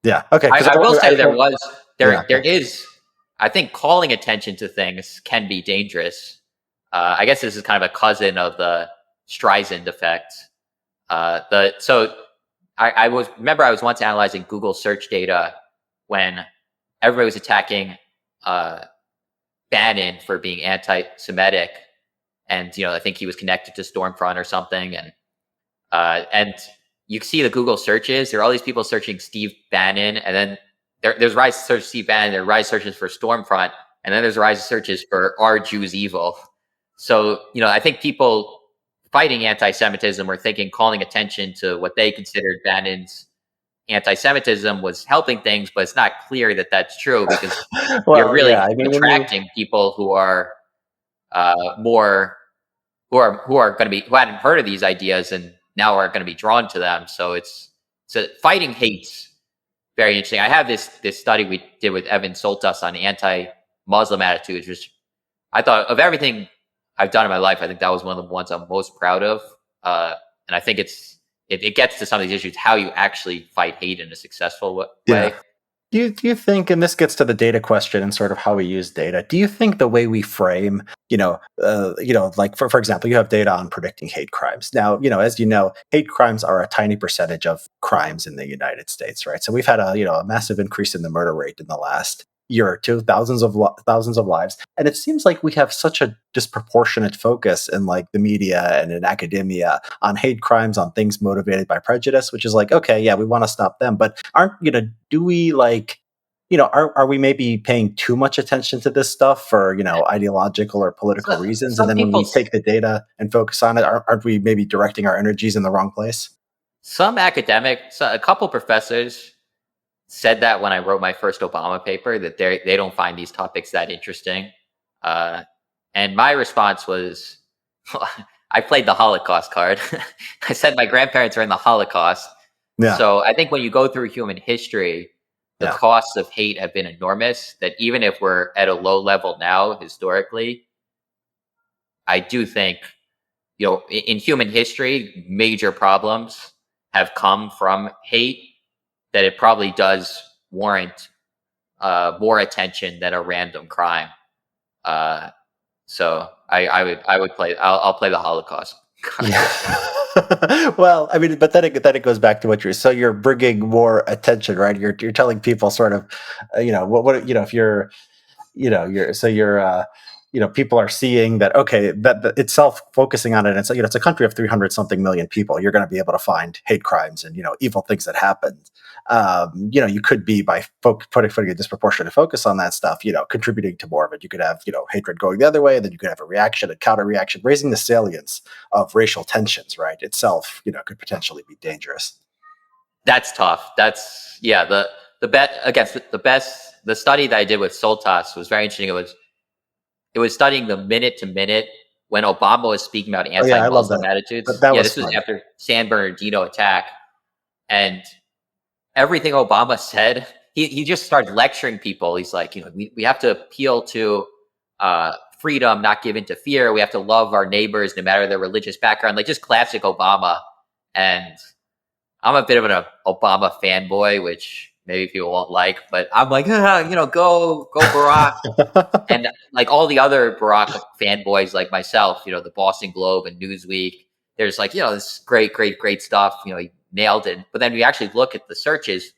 Yeah. Okay. I will say there is. I think calling attention to things can be dangerous. I guess this is kind of a cousin of the Streisand effect. I was once analyzing Google search data when everybody was attacking Bannon for being anti-Semitic, and I think he was connected to Stormfront or something, and you see the Google searches. There are all these people searching Steve Bannon, and then there's a rise to search Steve Bannon. There are rise searches for Stormfront, and then there's a rise of searches for "Are Jews evil?" So I think people fighting anti-Semitism or calling attention to what they considered Bannon's anti-Semitism was helping things, but it's not clear that that's true, because you're really attracting people who are who hadn't heard of these ideas and now are going to be drawn to them. So fighting hate's very interesting. I have this study we did with Evan Soltas on anti-Muslim attitudes, which I thought, of everything I've done in my life, I think that was one of the ones I'm most proud of. And I think it gets to some of these issues, how you actually fight hate in a successful way. Yeah. Do you think, and this gets to the data question and sort of how we use data, do you think the way we frame, like for example, you have data on predicting hate crimes. Now, as you know, hate crimes are a tiny percentage of crimes in the United States, right? So we've had a massive increase in the murder rate in the last year or two, thousands of lives. And it seems like we have such a disproportionate focus in like the media and in academia on hate crimes, on things motivated by prejudice, which is like, okay, yeah, we want to stop them. But do we like, are we maybe paying too much attention to this stuff for, ideological or political reasons? And then when we take the data and focus on it, aren't we maybe directing our energies in the wrong place? Some academics, a couple professors said that when I wrote my first Obama paper, that they don't find these topics that interesting. And my response was, I played the Holocaust card. I said my grandparents are in the Holocaust. Yeah. So I think when you go through human history, the costs of hate have been enormous, that even if we're at a low level now, historically, I do think, in human history, major problems have come from hate, that it probably does warrant more attention than a random crime. So I'll play the Holocaust. Well, I mean, but then it goes back to what you're bringing more attention, right? You're telling people sort of, if you're, people are seeing that, okay, that itself focusing on it. And so, it's a country of 300 something million people. You're going to be able to find hate crimes and, evil things that happen. You could be by putting a disproportionate focus on that stuff, contributing to more of it. You could have, hatred going the other way, and then you could have a reaction, a counter reaction, raising the salience of racial tensions, right? Itself, could potentially be dangerous. That's tough. That's the bet against the study that I did with Soltas was very interesting. It was studying the minute to minute when Obama was speaking about anti-Muslim attitudes. That was this was fun. after San Bernardino attack, and everything Obama said, he just started lecturing people. He's like, we have to appeal to freedom, not give in to fear. We have to love our neighbors, no matter their religious background. Like just classic Obama. And I'm a bit of an Obama fanboy, which maybe people won't like, but I'm like, go Barack. And like all the other Barack fanboys like myself, the Boston Globe and Newsweek, there's like, this great stuff. He nailed it. But then we actually look at the searches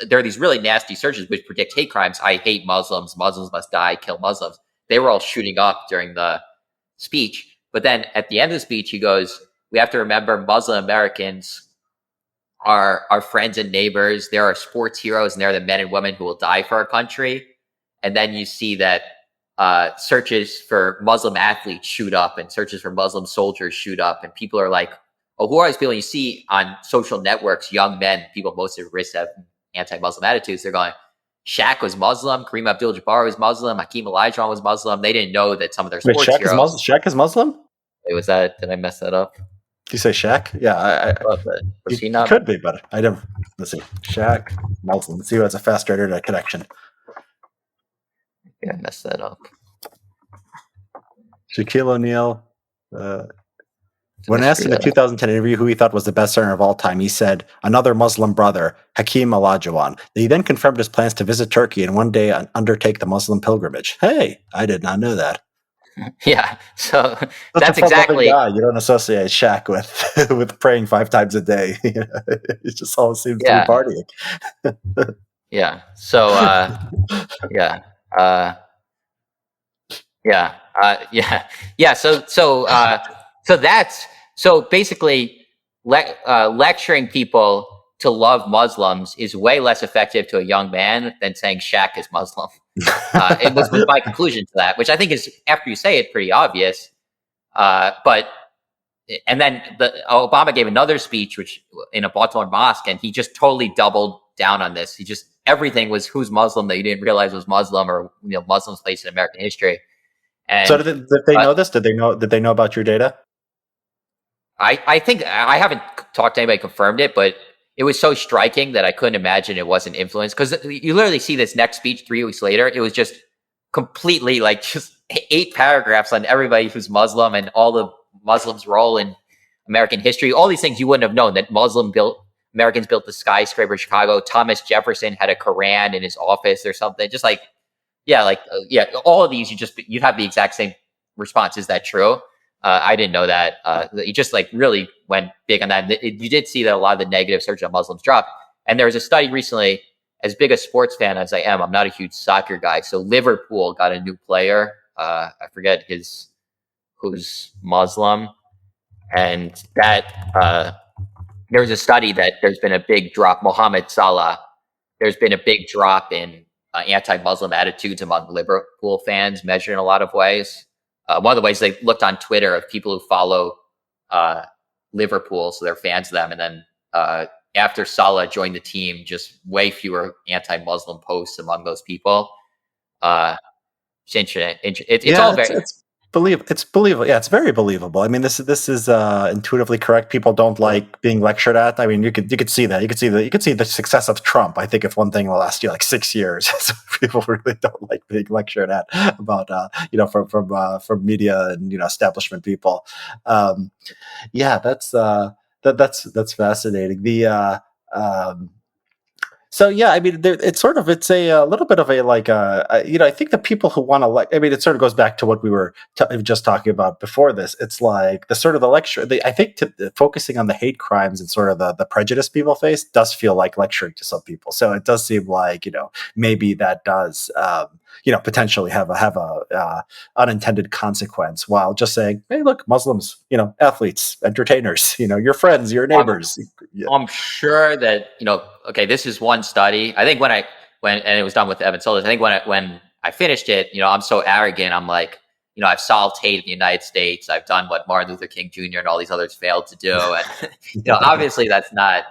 there are these really nasty searches which predict hate crimes. I hate Muslims. Muslims must die. Kill Muslims. They were all shooting up during the speech. But then at the end of the speech, he goes, we have to remember Muslim Americans are our friends and neighbors. They're our sports heroes, and they're the men and women who will die for our country. And then you see that searches for Muslim athletes shoot up and searches for Muslim soldiers shoot up. And people are like, oh, who are these people? You see on social networks, young men, people most at risk have anti-Muslim attitudes. They're going, Shaq was Muslim, Kareem Abdul-Jabbar was Muslim, Hakeem Olajuwon was Muslim. They didn't know that some of their sports heroes. Shaq is Muslim? Wait, was that? Did I mess that up? Did you say Shaq? Yeah, was he not? Could be, but I never. Let's see, Shaq Muslim. Let's see who has a faster internet connection. Yeah, I messed that up. Shaquille O'Neal. When asked in a 2010 interview who he thought was the best center of all time, he said, another Muslim brother, Hakeem Olajuwon. He then confirmed his plans to visit Turkey and one day undertake the Muslim pilgrimage. Hey, I did not know that. Yeah, so that's exactly. Guy. You don't associate Shaq with with praying 5 times a day. It just always seems to be partying. Yeah. So, So basically, lecturing people to love Muslims is way less effective to a young man than saying Shaq is Muslim. It was my conclusion to that, which I think is, after you say it, pretty obvious. And then Obama gave another speech, which in a Baltimore mosque, and he just totally doubled down on this. Everything was who's Muslim that you didn't realize was Muslim, or Muslims' place in American history. And so did they know this? Did they know about your data? I think I haven't talked to anybody who confirmed it, but it was so striking that I couldn't imagine it wasn't influenced. Because you literally see this next speech 3 weeks later. It was just completely just 8 paragraphs on everybody who's Muslim and all the Muslims' role in American history. All these things you wouldn't have known, that Americans built the skyscraper in Chicago. Thomas Jefferson had a Quran in his office or something. Just all of these, you'd have the exact same response. Is that true? I didn't know that. He just really went big on that. You did see that a lot of the negative search on Muslims dropped. And there was a study recently, as big a sports fan as I am, I'm not a huge soccer guy. So Liverpool got a new player. I forget who's Muslim. And that there was a study that there's been a big drop. Mohamed Salah, there's been a big drop in anti-Muslim attitudes among Liverpool fans, measured in a lot of ways. One of the ways they looked on Twitter of people who follow Liverpool, so they're fans of them. And then after Salah joined the team, just way fewer anti-Muslim posts among those people. It's interesting. It's all very... It's believable. Yeah, it's very believable. I mean, this is intuitively correct. People don't like being lectured at. I mean, you could see that. You could see the success of Trump. I think if one thing in the last 6 years, so people really don't like being lectured at about from media and establishment people. That's fascinating. So yeah, I mean, it's a little bit of I think the people who want to it sort of goes back to what we were just talking about before this. It's like the lecture. I think focusing on the hate crimes and sort of the prejudice people face does feel like lecturing to some people. So it does seem like maybe that does potentially have a unintended consequence, while just saying, hey, look, Muslims, athletes, entertainers, your friends, your neighbors. Yeah. I'm sure that, okay, this is one study. I think when and it was done with Evan Solis, I think when I finished it, I'm so arrogant. I'm like, I've solved hate in the United States. I've done what Martin Luther King Jr. and all these others failed to do. And, obviously that's not,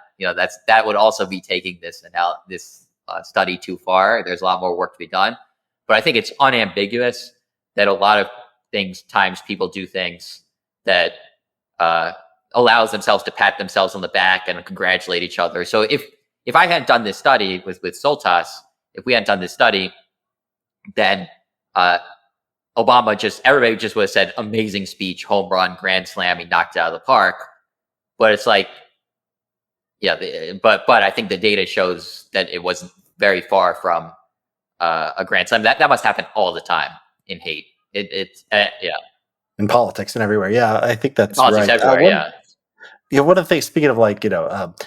that would also be taking this study too far. There's a lot more work to be done, but I think it's unambiguous that a lot of times people do things that, allows themselves to pat themselves on the back and congratulate each other. So if I hadn't done this study with Soltas, if we hadn't done this study, then everybody just would have said amazing speech, home run, grand slam, he knocked it out of the park. But it's like, but I think the data shows that it wasn't very far from a grand slam. That must happen all the time in hate. It's in politics and everywhere. Yeah, I think that's politics right. Everywhere, one of the things, speaking of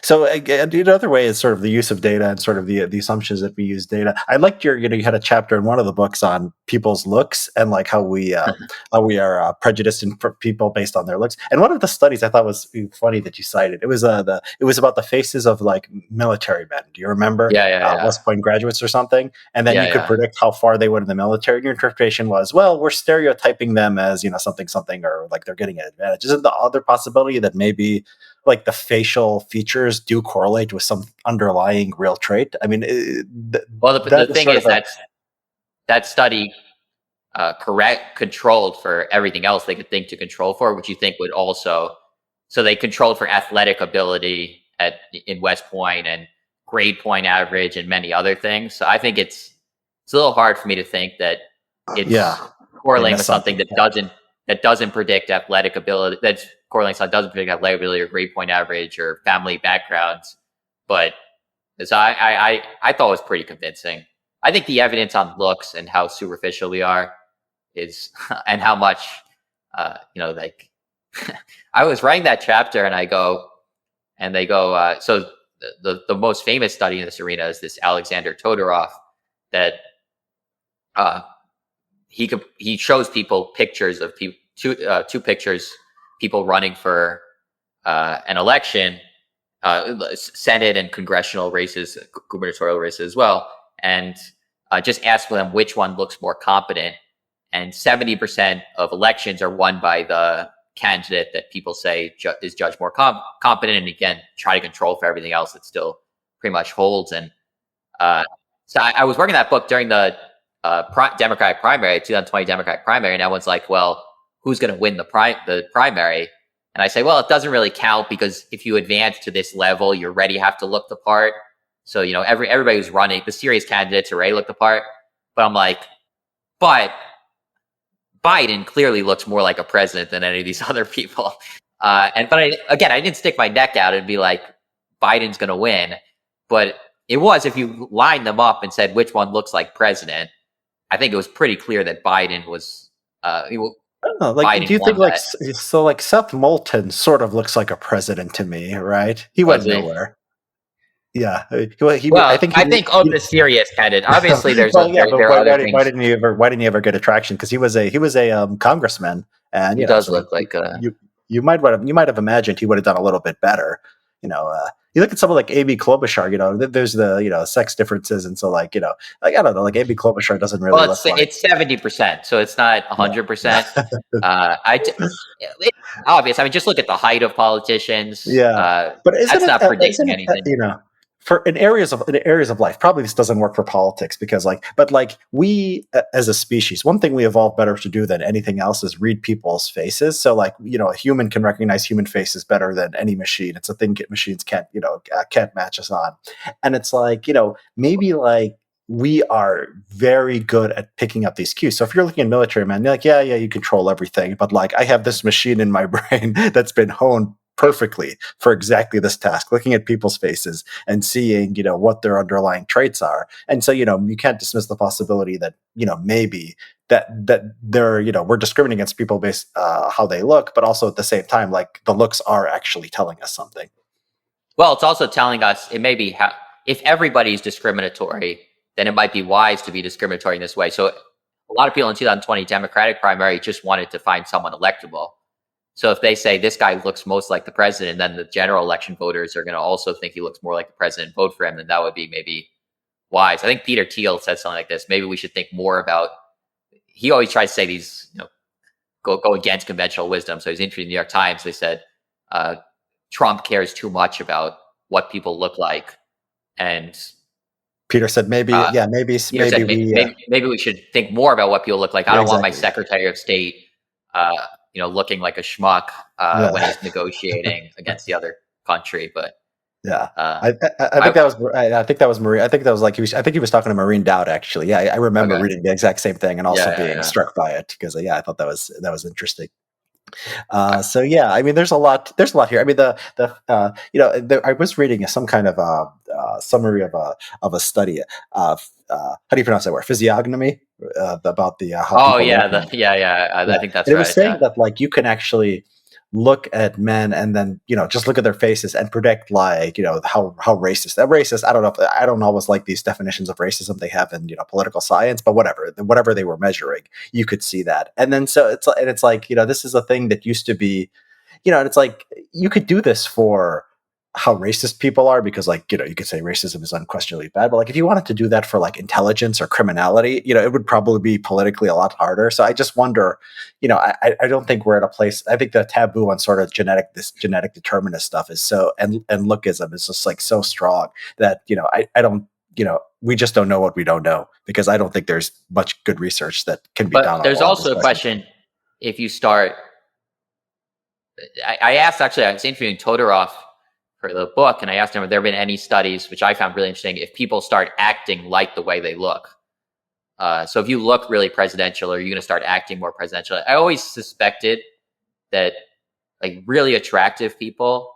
so another way is sort of the use of data and sort of the assumptions that we use data. I liked you had a chapter in one of the books on people's looks and like how we are prejudiced in people based on their looks. And one of the studies I thought was funny that you cited. It was about the faces of like military men. Do you remember? West Point graduates or something. And then you could predict how far they went in the military. And your interpretation was, well, we're stereotyping them as something, or like they're getting an advantage. Isn't the other possibility that maybe like the facial features do correlate with some underlying real trait? I mean, the thing is that study controlled for everything else they could think to control for, which you think would also, so they controlled for athletic ability in West Point and grade point average and many other things. So I think it's a little hard for me to think that it's correlating with something that doesn't predict athletic ability. That's correlating something that doesn't predict athletic ability or grade point average or family backgrounds. But so I thought it was pretty convincing. I think the evidence on looks and how superficial we are is, and how much, like I was writing that chapter and they go, so the most famous study in this arena is this Alexander Todorov that he shows people pictures of two pictures, people running for an election, Senate and congressional races, gubernatorial races as well, and just ask them which one looks more competent. And 70% of elections are won by the candidate that people say is judged more competent. And again, try to control for everything else that still pretty much holds. And so I was working that book during the Democratic primary, 2020 Democratic primary, and everyone's like, well, who's going to win the primary? And I say, well, it doesn't really count, because if you advance to this level, you already have to look the part. So, everybody who's running, the serious candidates already look the part. But I'm like, but Biden clearly looks more like a president than any of these other people. But I didn't stick my neck out and be like, Biden's going to win. But it was, if you line them up and said which one looks like president, I think it was pretty clear that Biden was. I don't know, like, do you think like Seth Moulton sort of looks like a president to me, right? He went nowhere. Yeah, I think of the serious candidate. Obviously, there's why didn't he ever get attraction? Because he was a congressman, and he does look like you might have imagined he would have done a little bit better. You look at someone like Amy Klobuchar. There's the sex differences, and so I don't know, like Amy Klobuchar doesn't really. Well, it's 70%, so it's not 100%. Obvious. I mean, just look at the height of politicians. Yeah, but that's not predicting anything. For in areas of life, probably this doesn't work for politics, because we as a species, one thing we evolved better to do than anything else is read people's faces. So a human can recognize human faces better than any machine. It's a thing machines can't match us on. And it's maybe we are very good at picking up these cues. So if you're looking at military men, you're like, yeah, you control everything. But I have this machine in my brain that's been honed perfectly for exactly this task, looking at people's faces and seeing, what their underlying traits are. And so, you can't dismiss the possibility that, maybe that they're, we're discriminating against people based how they look, but also at the same time, the looks are actually telling us something. Well, it's also telling us, it may be if everybody's discriminatory, then it might be wise to be discriminatory in this way. So a lot of people in 2020 Democratic primary just wanted to find someone electable. So if they say this guy looks most like the president, then the general election voters are going to also think he looks more like the president and vote for him, then that would be maybe wise. I think Peter Thiel said something like this. Maybe we should think more about, he always tries to say these, go against conventional wisdom. So he's interviewed in the New York Times. They said, Trump cares too much about what people look like. And Peter said maybe maybe we should think more about what people look like. I don't want my Secretary of State, looking like a schmuck when he's negotiating against the other country. But yeah, I think that was Marie. I think that was like I think he was talking to Maureen Dowd actually. Yeah, I remember reading the exact same thing and also being struck by it because I thought that was interesting. So yeah, I mean, there's a lot here. I mean, I was reading some kind of summary of a study of how do you pronounce that word? Physiognomy about the how I think that's and it was saying that like you can actually look at men and then just look at their faces and predict like how racist I don't always like these definitions of racism they have in political science, but whatever they were measuring, you could see that. And then so it's like this is a thing that used to be and it's like you could do this for how racist people are because like you could say racism is unquestionably bad, but like if you wanted to do that for like intelligence or criminality, it would probably be politically a lot harder. So I just wonder, I don't think we're at a place. I think the taboo on sort of genetic determinist stuff is so and lookism is just like so strong that I don't we just don't know what we don't know because I don't think there's much good research that can be done. But there's also a question if you start. I asked actually I was interviewing Todorov for the book, and I asked him if there have been any studies, which I found really interesting, if people start acting like the way they look. So if you look really presidential, are you going to start acting more presidential? I always suspected that like really attractive people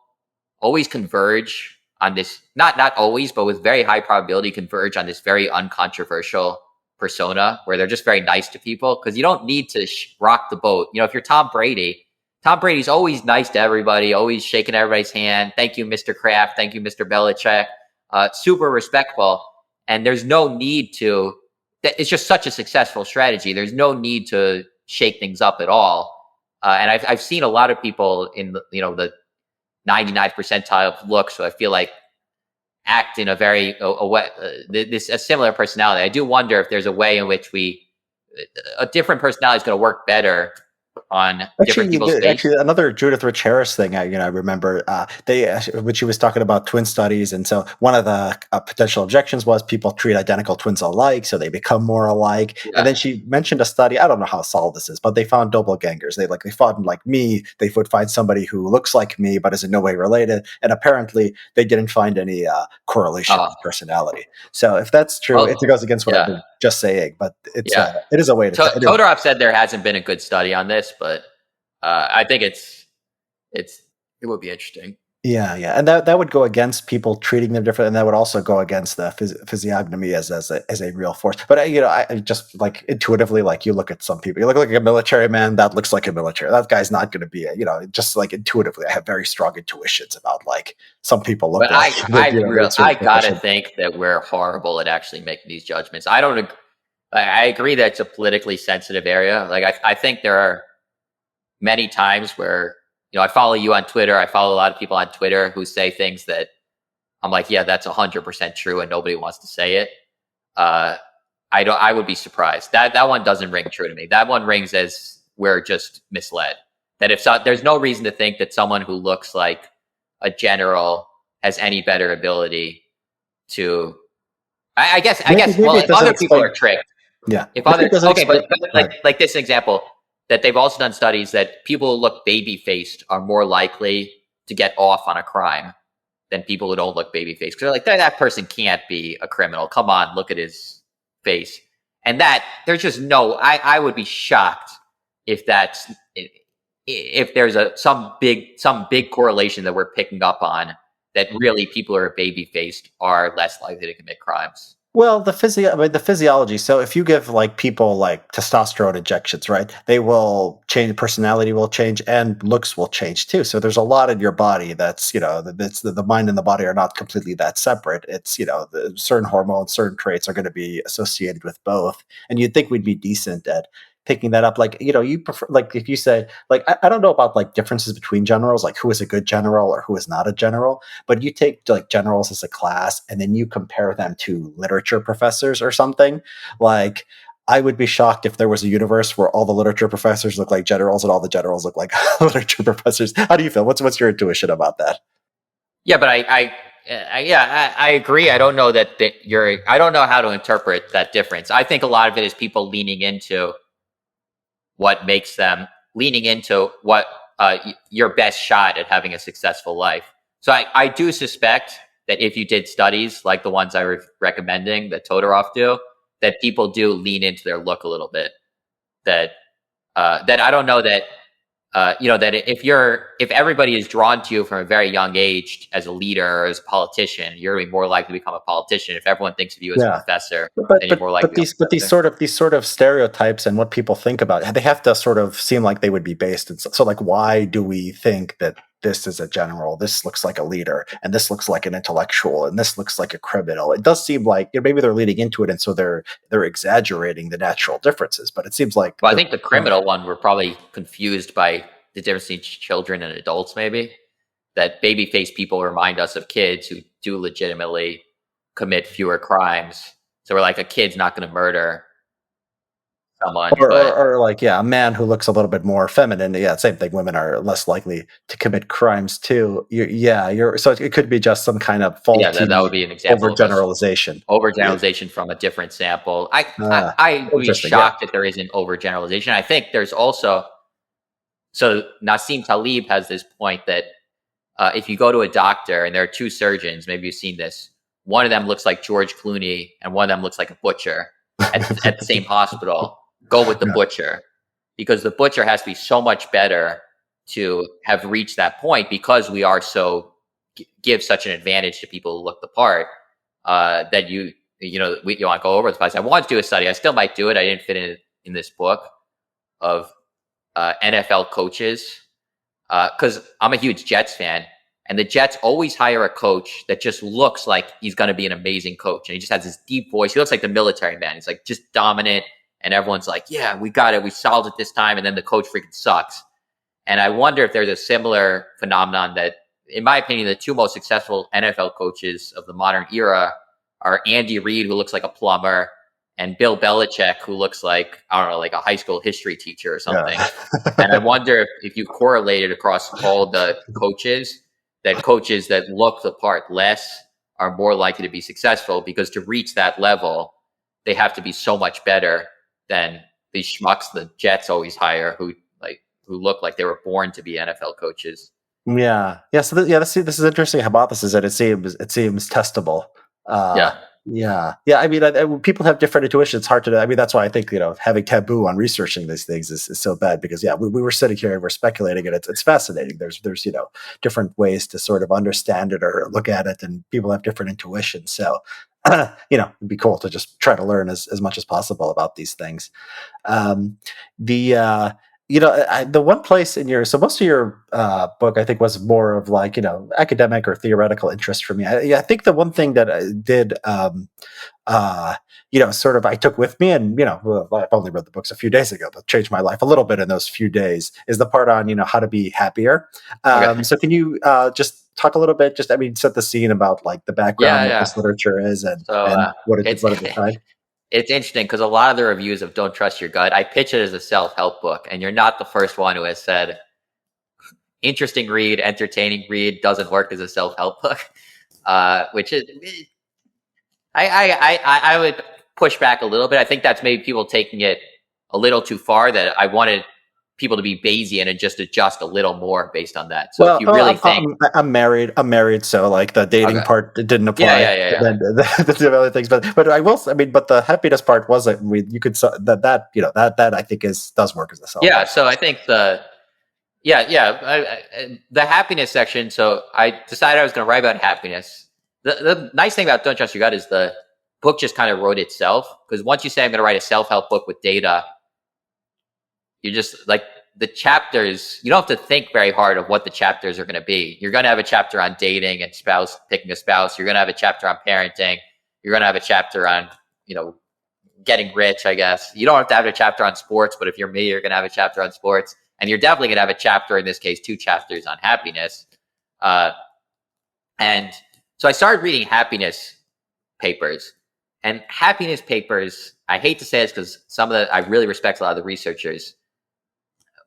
always converge on this, not always, but with very high probability converge on this very uncontroversial persona where they're just very nice to people because you don't need to rock the boat. If you're Tom Brady's always nice to everybody, always shaking everybody's hand. Thank you, Mr. Kraft. Thank you, Mr. Belichick. Super respectful. And there's no need to, it's just such a successful strategy. There's no need to shake things up at all. And I've seen a lot of people in the 99th percentile of looks, so I feel like act in a very, a similar personality. I do wonder if there's a way in which a different personality is going to work better on different people's faces. Actually, another Judith Rich Harris thing I remember when she was talking about twin studies, and so one of the potential objections was people treat identical twins alike, so they become more alike. Yeah. And then she mentioned a study. I don't know how solid this is, but they found doppelgangers. They found like me. They would find somebody who looks like me but is in no way related, and apparently they didn't find any correlation in personality. So if that's true, it goes against what I've been just saying, but it is a way to. Todorov said there hasn't been a good study on this, but I think it would be interesting. Yeah, and that would go against people treating them different, and that would also go against the physiognomy as a real force. But I just like intuitively, like you look at some people, you look like a military man, that looks like a military. That guy's not going to be just like intuitively. I have very strong intuitions about like some people look. But like, I gotta think that we're horrible at actually making these judgments. I agree that it's a politically sensitive area. Like I think there are many times where, I follow you on Twitter. I follow a lot of people on Twitter who say things that I'm like, yeah, that's 100% true, and nobody wants to say it. I would be surprised. That one doesn't ring true to me. That one rings as we're just misled. That there's no reason to think that someone who looks like a general has any better ability to. I guess. Well, if other people are tricked. Yeah. If others, but like this example. That they've also done studies that people who look baby-faced are more likely to get off on a crime than people who don't look baby-faced. Because they're like, that person can't be a criminal. Come on, look at his face. And that, there's just I would be shocked if there's some big correlation that we're picking up on that really people who are baby-faced are less likely to commit crimes. Well, the physiology. So if you give like people like testosterone injections, right, they will change, personality will change, and looks will change too. So there's a lot in your body that's, that's the mind and the body are not completely that separate. It's, the certain hormones, certain traits are going to be associated with both. And you'd think we'd be decent at picking that up. Like, you prefer, like, if you say, like, I don't know about like differences between generals, like who is a good general or who is not a general, but you take like generals as a class and then you compare them to literature professors or something. Like, I would be shocked if there was a universe where all the literature professors look like generals and all the generals look like literature professors. How do you feel? What's your intuition about that? Yeah, but I agree. I don't know I don't know how to interpret that difference. I think a lot of it is people leaning into what your best shot at having a successful life. So I do suspect that if you did studies like the ones I was recommending that Todorov do, that people do lean into their look a little bit. That I don't know that that if everybody is drawn to you from a very young age as a leader or as a politician, you're going to be more likely to become a politician. If everyone thinks of you as a Yeah. professor, But then you're more likely to become a these professor. sort of stereotypes and what people think about it, they have to sort of seem like they would be based in so like, why do we think that this is a general, this looks like a leader, and this looks like an intellectual, and this looks like a criminal? It does seem like, maybe they're leading into it, and so they're exaggerating the natural differences. But it seems like Well, I the think the criminal one we're probably confused by the difference between children and adults. Maybe that baby faced people remind us of kids who do legitimately commit fewer crimes. So we're like, a kid's not going to murder someone, but or like, yeah, a man who looks a little bit more feminine. Yeah, same thing. Women are less likely to commit crimes too. You're so it could be just some kind of yeah, that would faulty be an example of us overgeneralization. overgeneralization from a different sample. Ah, I would be interesting. Yeah. shocked if there isn't overgeneralization. I think there's also so Nassim Taleb has this point that if you go to a doctor and there are two surgeons, maybe you've seen this. One of them looks like George Clooney, and one of them looks like a butcher at the same hospital. Go with the Yeah. butcher because the butcher has to be so much better to have reached that point because we are so give such an advantage to people who look the part that you want to go over the price. I want to do a study. I still might do it. I didn't fit in this book of NFL coaches because I'm a huge Jets fan, and the Jets always hire a coach that just looks like he's going to be an amazing coach, and he just has this deep voice. He looks like the military man. He's like just dominant, and everyone's like, "Yeah, we got it. We solved it this time." And then the coach freaking sucks. And I wonder if there's a similar phenomenon that, in my opinion, the two most successful NFL coaches of the modern era are Andy Reid, who looks like a plumber, and Bill Belichick, who looks like, I don't know, like a high school history teacher or something. Yeah. And I wonder if you correlated across all the coaches, that coaches that look the part less are more likely to be successful because to reach that level, they have to be so much better than these schmucks the Jets always hire who look like they were born to be NFL coaches. Yeah. Yeah. So this is interesting hypothesis, that it seems testable. Uh, Yeah. yeah. Yeah. I mean, when people have different intuitions. It's hard to. I mean, that's why I think, having taboo on researching these things is so bad, because yeah, we were sitting here and we're speculating, and it's fascinating. There's different ways to sort of understand it or look at it, and people have different intuitions. So it'd be cool to just try to learn as much as possible about these things. Um, the the one place in your, so most of your book, I think, was more of like, academic or theoretical interest for me. I think the one thing that I did, uh, sort of I took with me, and well, I've only read the books a few days ago, but changed my life a little bit in those few days, is the part on how to be happier. Okay. So can you just talk a little bit, just, I mean, set the scene about like the background, Yeah. what Yeah. this literature is, So and it's what it defined. it's interesting because a lot of the reviews of Don't Trust Your Gut, I pitch it as a self help book, and you're not the first one who has said interesting read, entertaining read, doesn't work as a self help book. Which is I would push back a little bit. I think that's maybe people taking it a little too far. That I wanted people to be Bayesian and just adjust a little more based on that. So if Well, you really think, I'm married. I'm married, so like the dating okay, part didn't yeah, apply. yeah, yeah, And yeah, then the other things, but I will. I mean, but the happiness part was that you could that I think does work as a self yeah. help. So I think the happiness section. So I decided I was going to write about happiness. The nice thing about Don't Trust Your Gut is book just kind of wrote itself. Because once you say I'm going to write a self-help book with data, you're just like, the chapters, you don't have to think very hard of what the chapters are going to be. You're going to have a chapter on dating and picking a spouse. You're going to have a chapter on parenting. You're going to have a chapter on, getting rich, I guess. You don't have to have a chapter on sports, but if you're me, you're going to have a chapter on sports. And you're definitely going to have a chapter, in this case, 2 chapters on happiness. And so I started reading happiness papers. And happiness papers, I hate to say this because I really respect a lot of the researchers.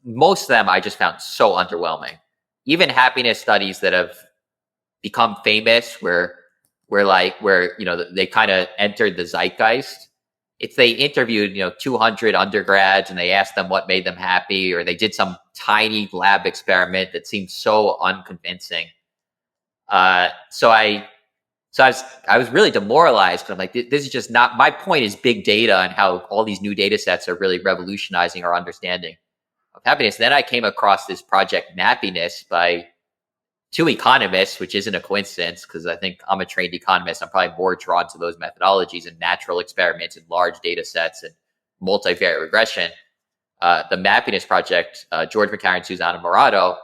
Most of them I just found so underwhelming. Even happiness studies that have become famous, where they kind of entered the zeitgeist. If they interviewed 200 undergrads and they asked them what made them happy, or they did some tiny lab experiment that seemed so unconvincing. So I was really demoralized. I'm like, this is just not my point. Is big data and how all these new data sets are really revolutionizing our understanding of happiness. Then I came across this project Nappiness by 2 economists, which isn't a coincidence because I think I'm a trained economist. I'm probably more drawn to those methodologies and natural experiments and large data sets and multivariate regression. The Nappiness project, George McCarran, Susanna Morato,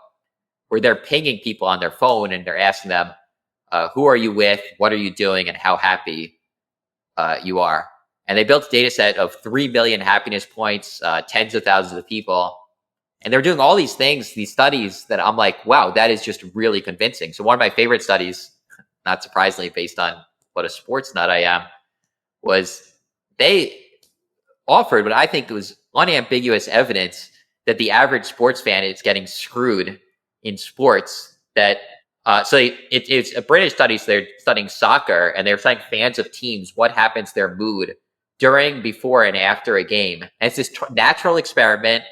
where they're pinging people on their phone and they're asking them, who are you with, what are you doing, and how happy you are. And they built a data set of 3 million happiness points, tens of thousands of people. And they're doing all these things, these studies that I'm like, wow, that is just really convincing. So one of my favorite studies, not surprisingly, based on what a sports nut I am, was they offered what I think was unambiguous evidence that the average sports fan is getting screwed in sports. It's a British study, so they're studying soccer, and they're studying fans of teams, what happens to their mood during, before, and after a game. And it's this natural experiment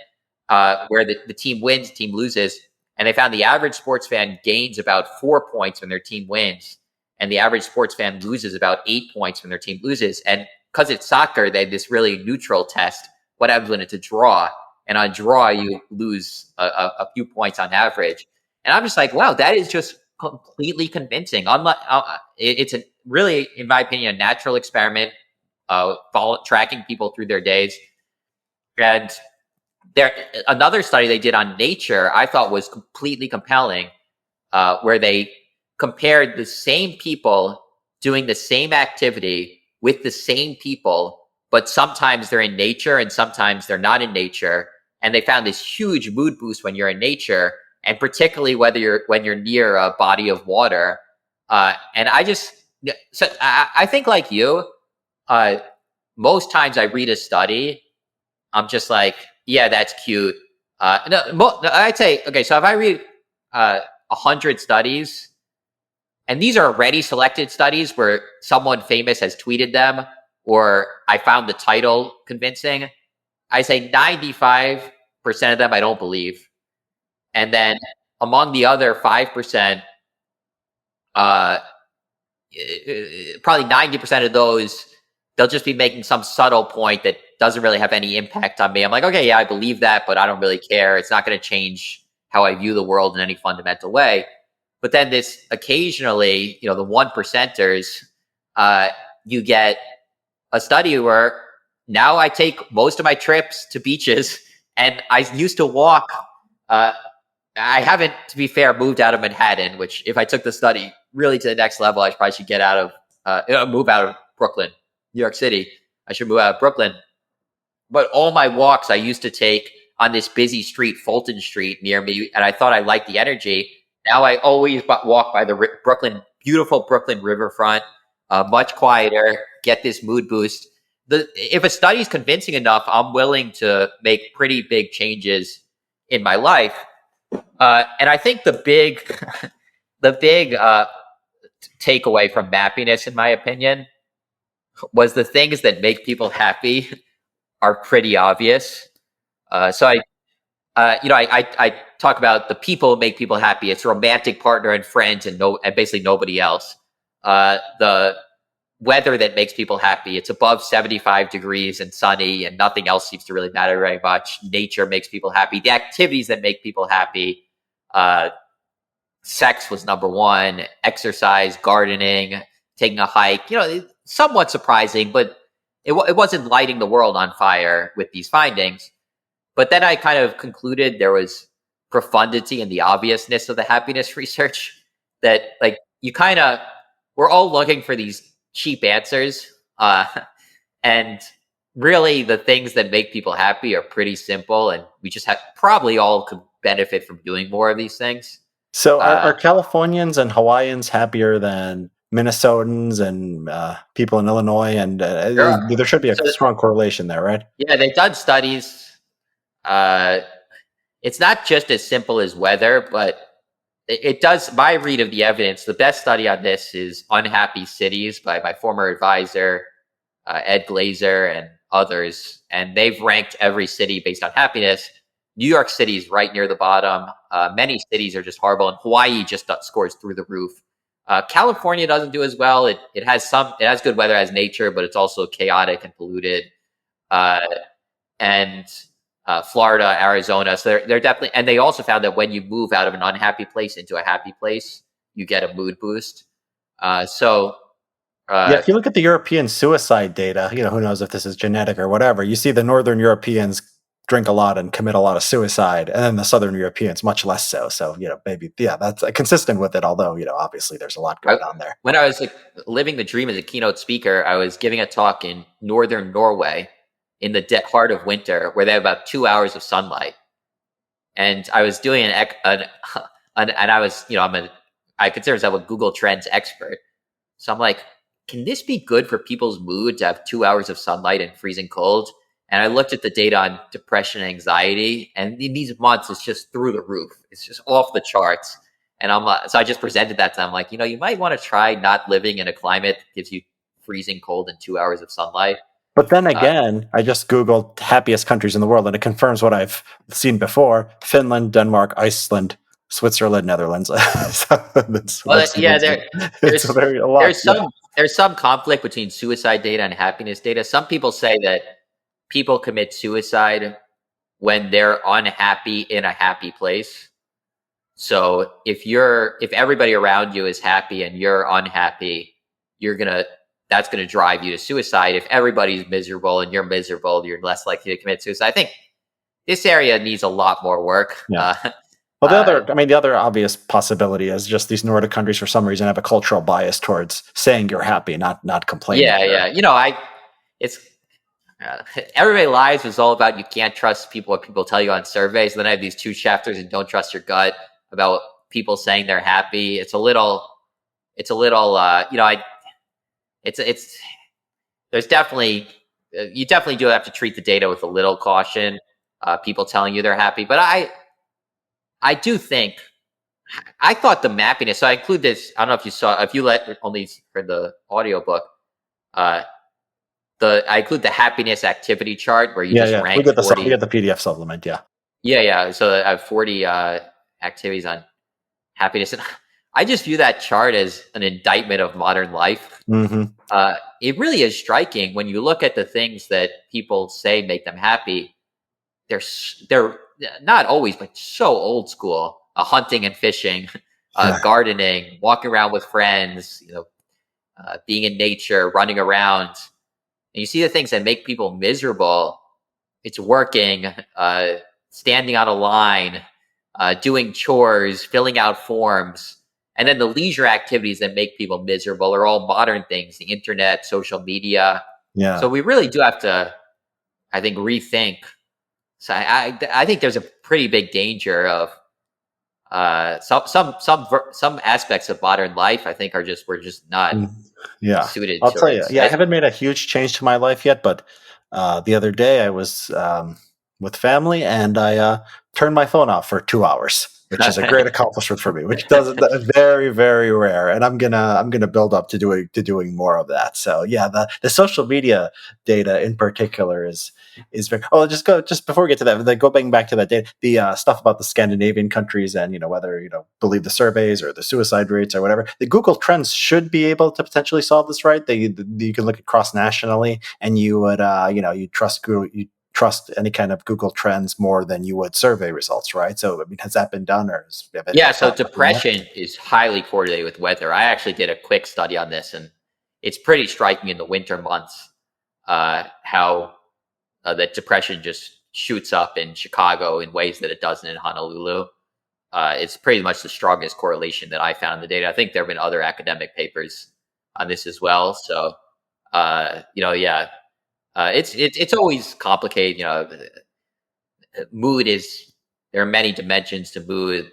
where the team wins, team loses. And they found the average sports fan gains about 4 points when their team wins. And the average sports fan loses about 8 points when their team loses. And because it's soccer, they had this really neutral test. What happens when it's a draw? And on draw, you lose a few points on average. And I'm just like, wow, that is just completely convincing. It's really, in my opinion, a natural experiment, tracking people through their days. And another study they did on nature, I thought was completely compelling, where they compared the same people doing the same activity with the same people, but sometimes they're in nature and sometimes they're not in nature. And they found this huge mood boost when you're in nature, and particularly when you're near a body of water. And I think like you, most times I read a study, I'm just like, yeah, that's cute. I'd say, okay, so if I read 100 studies, and these are already selected studies where someone famous has tweeted them, or I found the title convincing, I say 95% of them I don't believe. And then among the other 5%, probably 90% of those, they'll just be making some subtle point that doesn't really have any impact on me. I'm like, okay, yeah, I believe that, but I don't really care. It's not going to change how I view the world in any fundamental way. But then this occasionally, the 1%ers, you get a study where now I take most of my trips to beaches, and I used to walk. I haven't, to be fair, moved out of Manhattan, which if I took the study really to the next level, I probably should move out of Brooklyn, New York City. I should move out of Brooklyn. But all my walks I used to take on this busy street, Fulton Street near me, and I thought I liked the energy. Now I always walk by the beautiful Brooklyn riverfront, much quieter, get this mood boost. If a study is convincing enough, I'm willing to make pretty big changes in my life. And I think the big takeaway from Nappiness, in my opinion, was the things that make people happy are pretty obvious. So I talk about the people who make people happy. It's romantic partner and friends, and basically nobody else. The weather that makes people happy. It's above 75 degrees and sunny, and nothing else seems to really matter very much. Nature makes people happy. The activities that make people happy. Sex was number one. Exercise, gardening, taking a hike. somewhat surprising, but it wasn't lighting the world on fire with these findings. But then I kind of concluded there was profundity in the obviousness of the happiness research, that like you kind of, we're all looking for these cheap answers. And really the things that make people happy are pretty simple. And we just have probably all could benefit from doing more of these things. So Uh, are Californians and Hawaiians happier than Minnesotans and people in Illinois? And there are, there should be a so strong correlation there, right? yeah, they've done studies. Uh, it's not just as simple as weather, but it does. My read of the evidence, the best study on this is Unhappy Cities by my former advisor, Ed Glazer, and others. And they've ranked every city based on happiness. New York City is right near the bottom. Many cities are just horrible, and Hawaii just scores through the roof. California doesn't do as well. It has good weather, has nature, but it's also chaotic and polluted. Uh, and Florida, Arizona. So they're definitely, and they also found that when you move out of an unhappy place into a happy place, you get a mood boost. Yeah, if you look at the European suicide data, who knows if this is genetic or whatever, you see the Northern Europeans drink a lot and commit a lot of suicide, and then the Southern Europeans much less so. So, maybe, yeah, that's consistent with it, although, obviously there's a lot going on there. When I was like living the dream as a keynote speaker, I was giving a talk in northern Norway in the heart of winter, where they have about 2 hours of sunlight. And I was doing and I was, I consider myself a Google Trends expert. So I'm like, can this be good for people's mood to have 2 hours of sunlight and freezing cold? And I looked at the data on depression and anxiety, and in these months, it's just through the roof. It's just off the charts. And so I just presented that to them, like, you might want to try not living in a climate that gives you freezing cold and 2 hours of sunlight. But then again, I just Googled happiest countries in the world, and it confirms what I've seen before: Finland, Denmark, Iceland, Switzerland, Netherlands. There's some conflict between suicide data and happiness data. Some people say that people commit suicide when they're unhappy in a happy place. So if everybody around you is happy and you're unhappy, that's gonna drive you to suicide. If everybody's miserable and you're miserable, you're less likely to commit suicide. I think this area needs a lot more work. Yeah. Well, the other obvious possibility is just these Nordic countries, for some reason, have a cultural bias towards saying you're happy, not complaining. Yeah. Everybody Lies was all about you can't trust what people tell you on surveys. And then I have these 2 chapters in Don't Trust Your Gut about people saying they're happy. There's definitely, you definitely do have to treat the data with a little caution. People telling you they're happy, but I do think, I thought the mappiness, so I include this, I don't know if you only heard the audiobook, I include the happiness activity chart where you rank 40. We get the PDF supplement, yeah. Yeah. So I have 40 activities on happiness. And I just view that chart as an indictment of modern life. Mm-hmm. It really is striking when you look at the things that people say make them happy. They're not always, but so old school. Hunting and fishing, gardening, walking around with friends, being in nature, running around. And you see the things that make people miserable. It's working, standing on a line, doing chores, filling out forms. And then the leisure activities that make people miserable are all modern things: the internet, social media. Yeah. So we really do have to, I think, rethink. So I think there's a pretty big danger of some aspects of modern life. I think we're just not suited. I'll tell you. Yeah, I haven't made a huge change to my life yet, but the other day I was with family and I turned my phone off for 2 hours, which is a great accomplishment for me, which does very, very rare. And I'm gonna build up to doing more of that. So yeah, the social media data in particular is very. Oh, just before we get to that, going back to that data, the stuff about the Scandinavian countries and whether believe the surveys or the suicide rates or whatever. The Google Trends should be able to potentially solve this, right? You can look at cross nationally, and you would you trust Google. You trust any kind of Google Trends more than you would survey results, right? So, has that been done, or so depression is highly correlated with weather. I actually did a quick study on this, and it's pretty striking in the winter months how that depression just shoots up in Chicago in ways that it doesn't in Honolulu. It's pretty much the strongest correlation that I found in the data. I think there have been other academic papers on this as well. So, it's always complicated. Mood is, there are many dimensions to mood: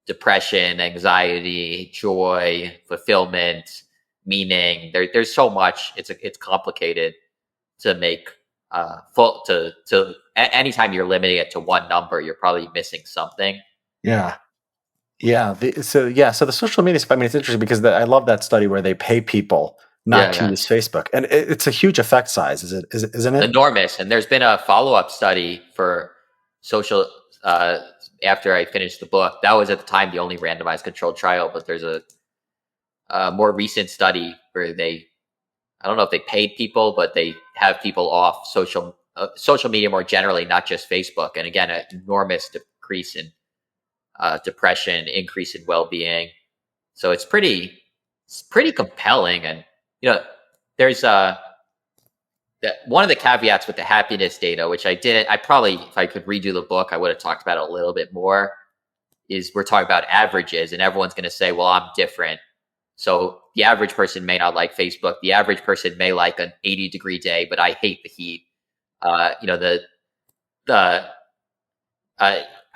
depression, anxiety, joy, fulfillment, meaning. There's so much. It's complicated to make anytime you're limiting it to one number, you're probably missing something. Yeah. Yeah. So the social media stuff, I mean, it's interesting because I love that study where they pay people not to Yeah. use Facebook, and it's a huge effect size, isn't it? Enormous. And there's been a follow-up study for social after I finished the book. That was at the time the only randomized controlled trial, but there's a more recent study where I don't know if they paid people, but they have people off social media more generally, not just Facebook. And again, an enormous decrease in depression, increase in well-being. So it's pretty compelling. And there's one of the caveats with the happiness data, which I probably, if I could redo the book, I would have talked about it a little bit more, is we're talking about averages, and everyone's going to say, well, I'm different. So the average person may not like Facebook. The average person may like an 80-degree day, but I hate the heat. I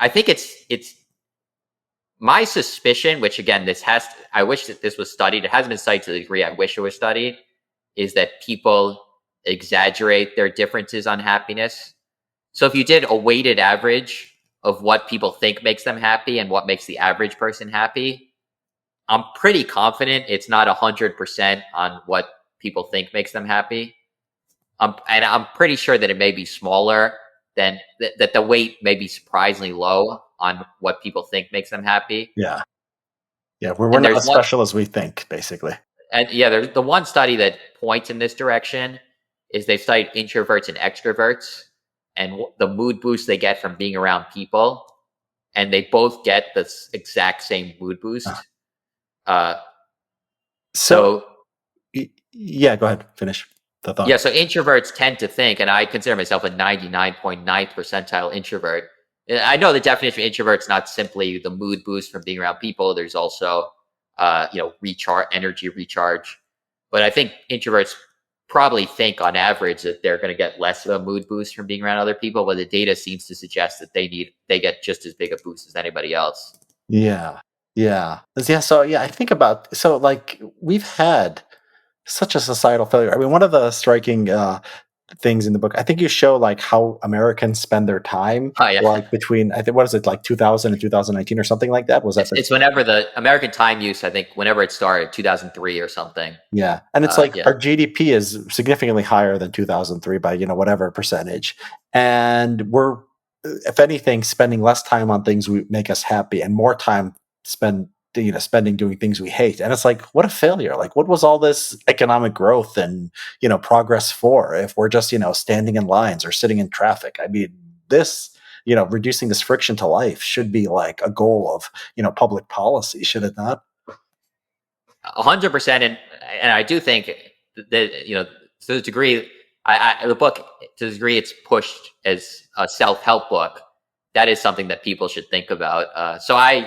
think it's my suspicion, which again, I wish that this was studied. It hasn't been studied to the degree I wish it was studied, is that people exaggerate their differences on happiness. So if you did a weighted average of what people think makes them happy and what makes the average person happy, I'm pretty confident it's not 100% on what people think makes them happy. And I'm pretty sure that it may be smaller than that. The weight may be surprisingly low on what people think makes them happy. Yeah. Yeah. We're not as special as we think, basically. And yeah, there's the one study that points in this direction is they've studied introverts and extroverts and the mood boost they get from being around people. And they both get the exact same mood boost. Yeah, go ahead. Finish the thought. Yeah, so introverts tend to think, and I consider myself a 99.9th percentile introvert. I know the definition of introvert is not simply the mood boost from being around people. There's also, energy recharge. But I think introverts probably think on average that they're going to get less of a mood boost from being around other people, but the data seems to suggest that they get just as big a boost as anybody else. Yeah. Yeah. So I think about, we've had such a societal failure. I mean, one of the striking things in the book, I think you show how Americans spend their time, between, I think, what is it, 2000 and 2019 or something like that? It's whenever the American time use, I think, whenever it started, 2003 or something. Yeah. And it's our GDP is significantly higher than 2003 by, whatever percentage. And we're, if anything, spending less time on things we make us happy and more time spending doing things we hate. And it's what a failure. What was all this economic growth and, progress for if we're just, standing in lines or sitting in traffic? I mean, this, reducing this friction to life should be a goal of, public policy, should it not? 100%. And I do think that, to the degree, the book, to the degree it's pushed as a self-help book, that is something that people should think about. So I'm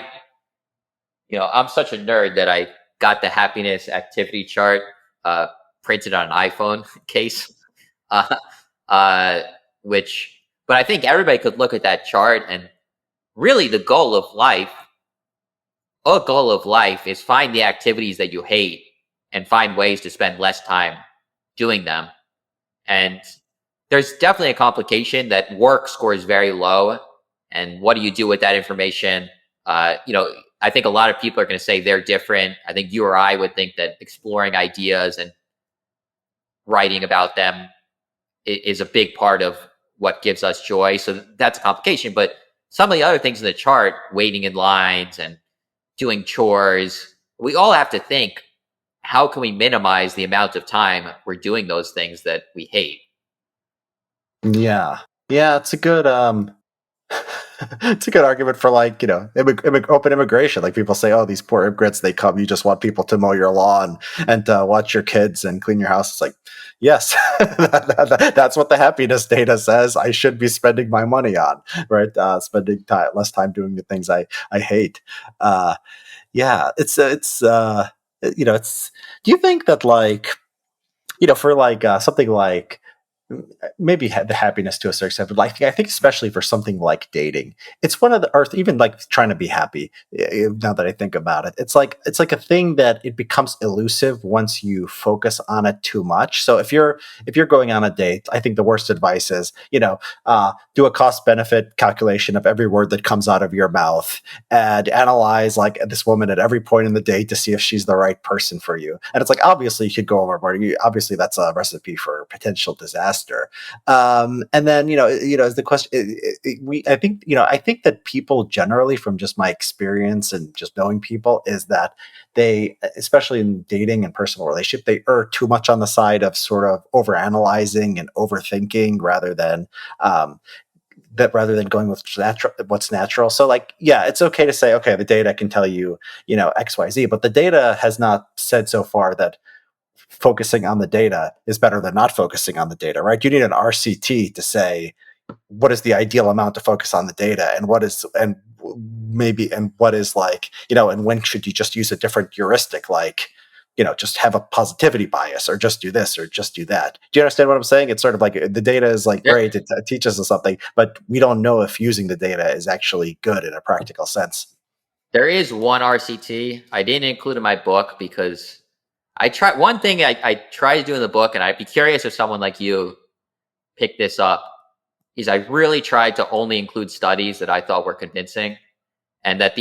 such a nerd that I got the happiness activity chart printed on an iPhone case, but I think everybody could look at that chart, and really the goal of life is find the activities that you hate and find ways to spend less time doing them. And there's definitely a complication that work scores very low. And what do you do with that information? I think a lot of people are going to say they're different. I think you or I would think that exploring ideas and writing about them is a big part of what gives us joy. So that's a complication. But some of the other things in the chart, waiting in lines and doing chores, we all have to think, how can we minimize the amount of time we're doing those things that we hate? Yeah. Yeah, it's a good It's a good argument for like, open immigration. Like people say, oh, these poor immigrants, they come, you just want people to mow your lawn and watch your kids and clean your house. It's like, yes, that's what the happiness data says I should be spending my money on, right? Spending less time doing the things I hate. Uh, yeah, it's, do you think that like, for like something like maybe the happiness to a certain extent, but like I think especially for something like dating, it's one of the or even like trying to be happy. Now that I think about it, it's like a thing that it becomes elusive once you focus on it too much. So if you're going on a date, I think the worst advice is do a cost benefit calculation of every word that comes out of your mouth and analyze like this woman at every point in the date to see if she's the right person for you. And it's like obviously you could go overboard. Obviously that's a recipe for potential disaster. And then is the question. I think that people generally, from just my experience and just knowing people, is that they, especially in dating and personal relationship, they err too much on the side of sort of overanalyzing and overthinking rather than going with what's natural. So like, yeah, it's okay to say, okay, the data can tell you, XYZ, but the data has not said so far that focusing on the data is better than not focusing on the data, right? You need an RCT to say what is the ideal amount to focus on the data and what is like, and when should you just use a different heuristic, like, just have a positivity bias or just do this or just do that. Do you understand what I'm saying? It's sort of like the data is like There, great. It teaches us something, but we don't know if using the data is actually good in a practical sense. there is one RCT I didn't include in my book because I try one thing I try to do in the book, and I'd be curious if someone like you picked this up. Is I really tried to only include studies that I thought were convincing, and that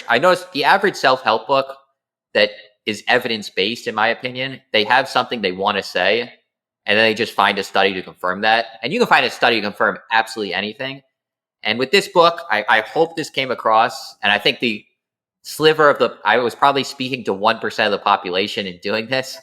I noticed the average self-help book that is evidence-based, in my opinion, they have something they want to say, and then they just find a study to confirm that. And you can find a study to confirm absolutely anything. And with this book, I hope this came across, and I think I was probably speaking to 1% of the population in doing this,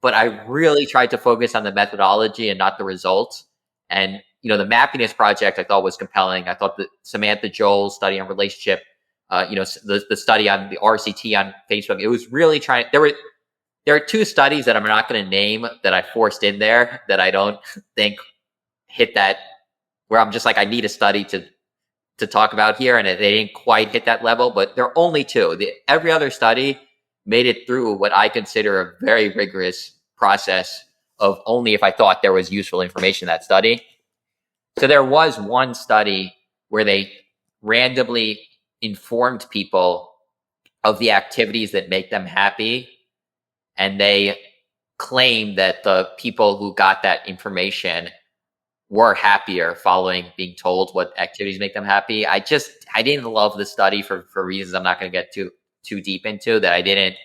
but I really tried to focus on the methodology and not the results. And, the Mappiness Project I thought was compelling. I thought the Samantha Joel's study on relationship, the study on the RCT on Facebook, it was really there are two studies that I'm not going to name that I forced in there that I don't think hit that, where I'm just like, I need a study to talk about here, and they didn't quite hit that level, but there are only two. Every other study made it through what I consider a very rigorous process of only if I thought there was useful information in that study. So there was one study where they randomly informed people of the activities that make them happy, and they claimed that the people who got that information were happier following being told what activities make them happy. I didn't love the study for reasons I'm not going to get too deep into, that I didn't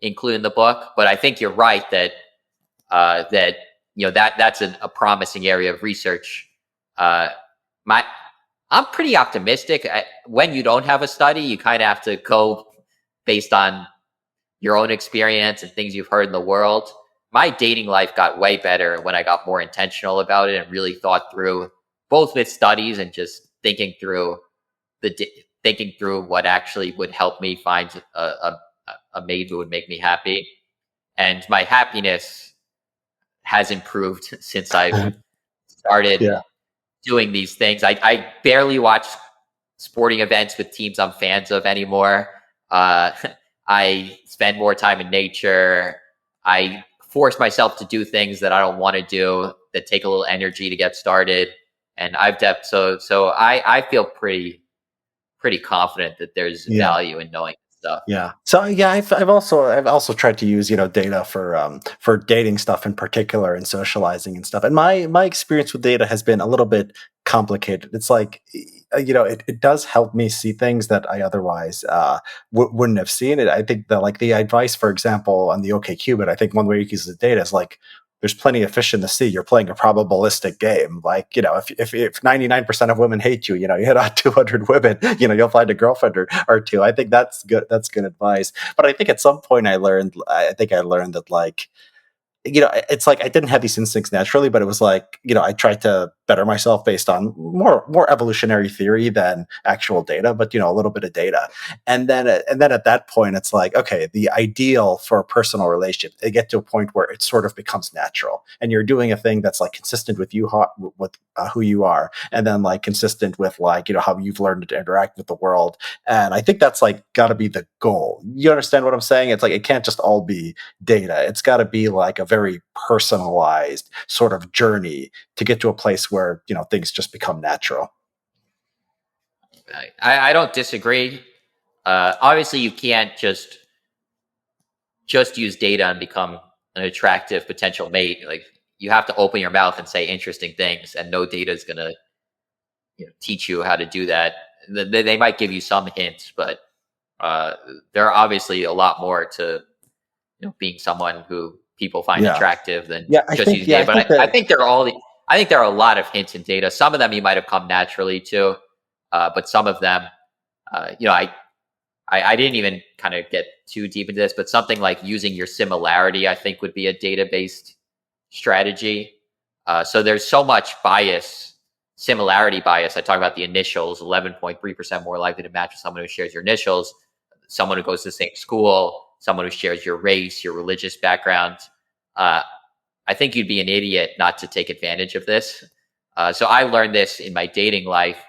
include in the book. But I think you're right that that's a promising area of research. I'm pretty optimistic. When you don't have a study, you kind of have to go based on your own experience and things you've heard in the world. My dating life got way better when I got more intentional about it and really thought through, both with studies and just thinking through what actually would help me find a mate who would make me happy. And my happiness has improved since I've started Yeah. doing these things. I barely watch sporting events with teams I'm fans of anymore. I spend more time in nature. I force myself to do things that I don't want to do, that take a little energy to get started. And I feel pretty confident that there's Yeah. value in knowing stuff. Yeah. So yeah, I've also tried to use data for dating stuff in particular and socializing and stuff. And my experience with data has been a little bit complicated. It's like it does help me see things that I otherwise wouldn't have seen. I think that like the advice, for example, on the OkCupid, I think one way you use the data is like, there's plenty of fish in the sea. You're playing a probabilistic game. Like, if 99% of women hate you, you hit on 200 women, you'll find a girlfriend or two. I think that's good. That's good advice. But I think at some point I learned that like, it's like I didn't have these instincts naturally, but it was like, I tried to better myself based on more evolutionary theory than actual data, but a little bit of data. And then at that point, it's like, okay, the ideal for a personal relationship, they get to a point where it sort of becomes natural, and you're doing a thing that's like consistent with you, with who you are, and then like consistent with like how you've learned to interact with the world. And I think that's like got to be the goal. You understand what I'm saying? It's like it can't just all be data. It's got to be like a very personalized sort of journey to get to a place where things just become natural. I don't disagree. Obviously, you can't just use data and become an attractive potential mate. Like, you have to open your mouth and say interesting things, and no data is going to teach you how to do that. They might give you some hints, but there are obviously a lot more to being someone who people find attractive than just using data. But I think there are a lot of hints in data. Some of them you might have come naturally to, but some of them, I didn't even kind of get too deep into this, but something like using your similarity, I think, would be a data-based strategy. So there's so much bias, similarity bias. I talk about the initials, 11.3% more likely to match with someone who shares your initials, someone who goes to the same school, someone who shares your race, your religious background. I think you'd be an idiot not to take advantage of this. So I learned this in my dating life,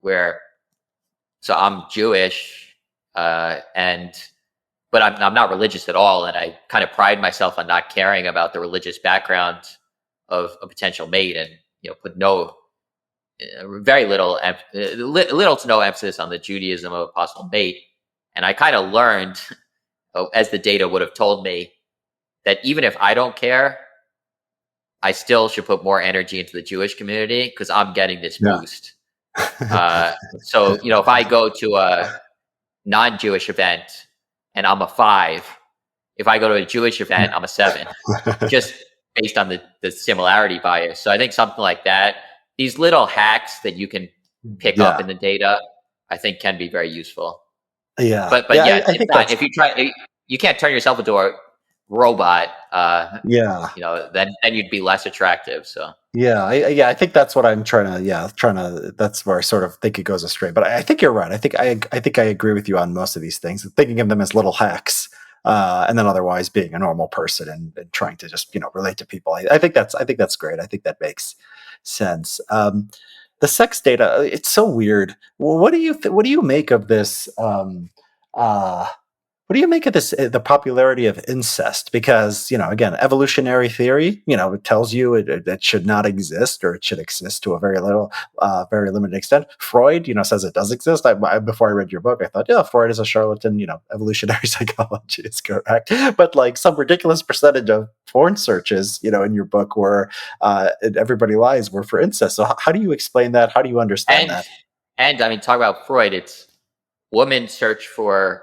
so I'm Jewish, but I'm not religious at all, and I kind of pride myself on not caring about the religious background of a potential mate, and put very little to no emphasis on the Judaism of a possible mate. And I kind of learned, as the data would have told me, that even if I don't care, I still should put more energy into the Jewish community because I'm getting this boost. So if I go to a non-Jewish event and I'm a 5, if I go to a Jewish event, I'm a 7, just based on the similarity bias. So I think something like that, these little hacks that you can pick up in the data, I think can be very useful. But I think if you try, you can't turn yourself into a robot. Then you'd be less attractive. So. I think that's what I'm trying to. That's where I sort of think it goes astray. But I think you're right. I think I agree with you on most of these things. Thinking of them as little hacks, and then otherwise being a normal person and trying to just relate to people. I think that's great. I think that makes sense. The sex data, it's so weird. Well, what do you make of this? What do you make of this, the popularity of incest? Because, again, evolutionary theory, it tells you it should not exist, or it should exist to a very limited extent. Freud, says it does exist. Before I read your book, I thought, Freud is a charlatan, evolutionary psychology is correct. But like some ridiculous percentage of porn searches, in your book were, Everybody Lies, were for incest. So how do you explain that? How do you understand that? And I mean, talk about Freud, it's women search for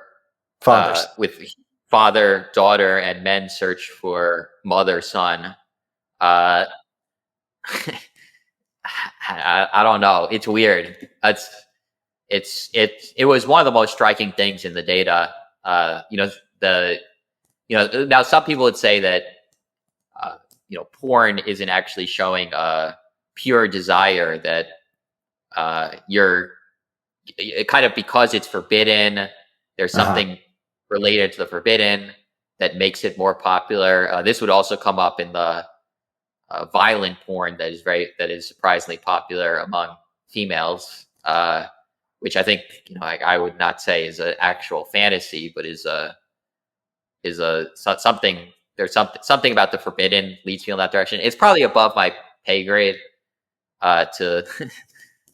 fathers, with father, daughter, and men search for mother, son. I don't know. It's weird. It was one of the most striking things in the data. Now some people would say that porn isn't actually showing a pure desire, that it kind of, because it's forbidden, there's something related to the forbidden that makes it more popular. This would also come up in the violent porn that is surprisingly popular among females, which I think I would not say is an actual fantasy, but is something. There's something about the forbidden leads me in that direction. It's probably above my pay grade to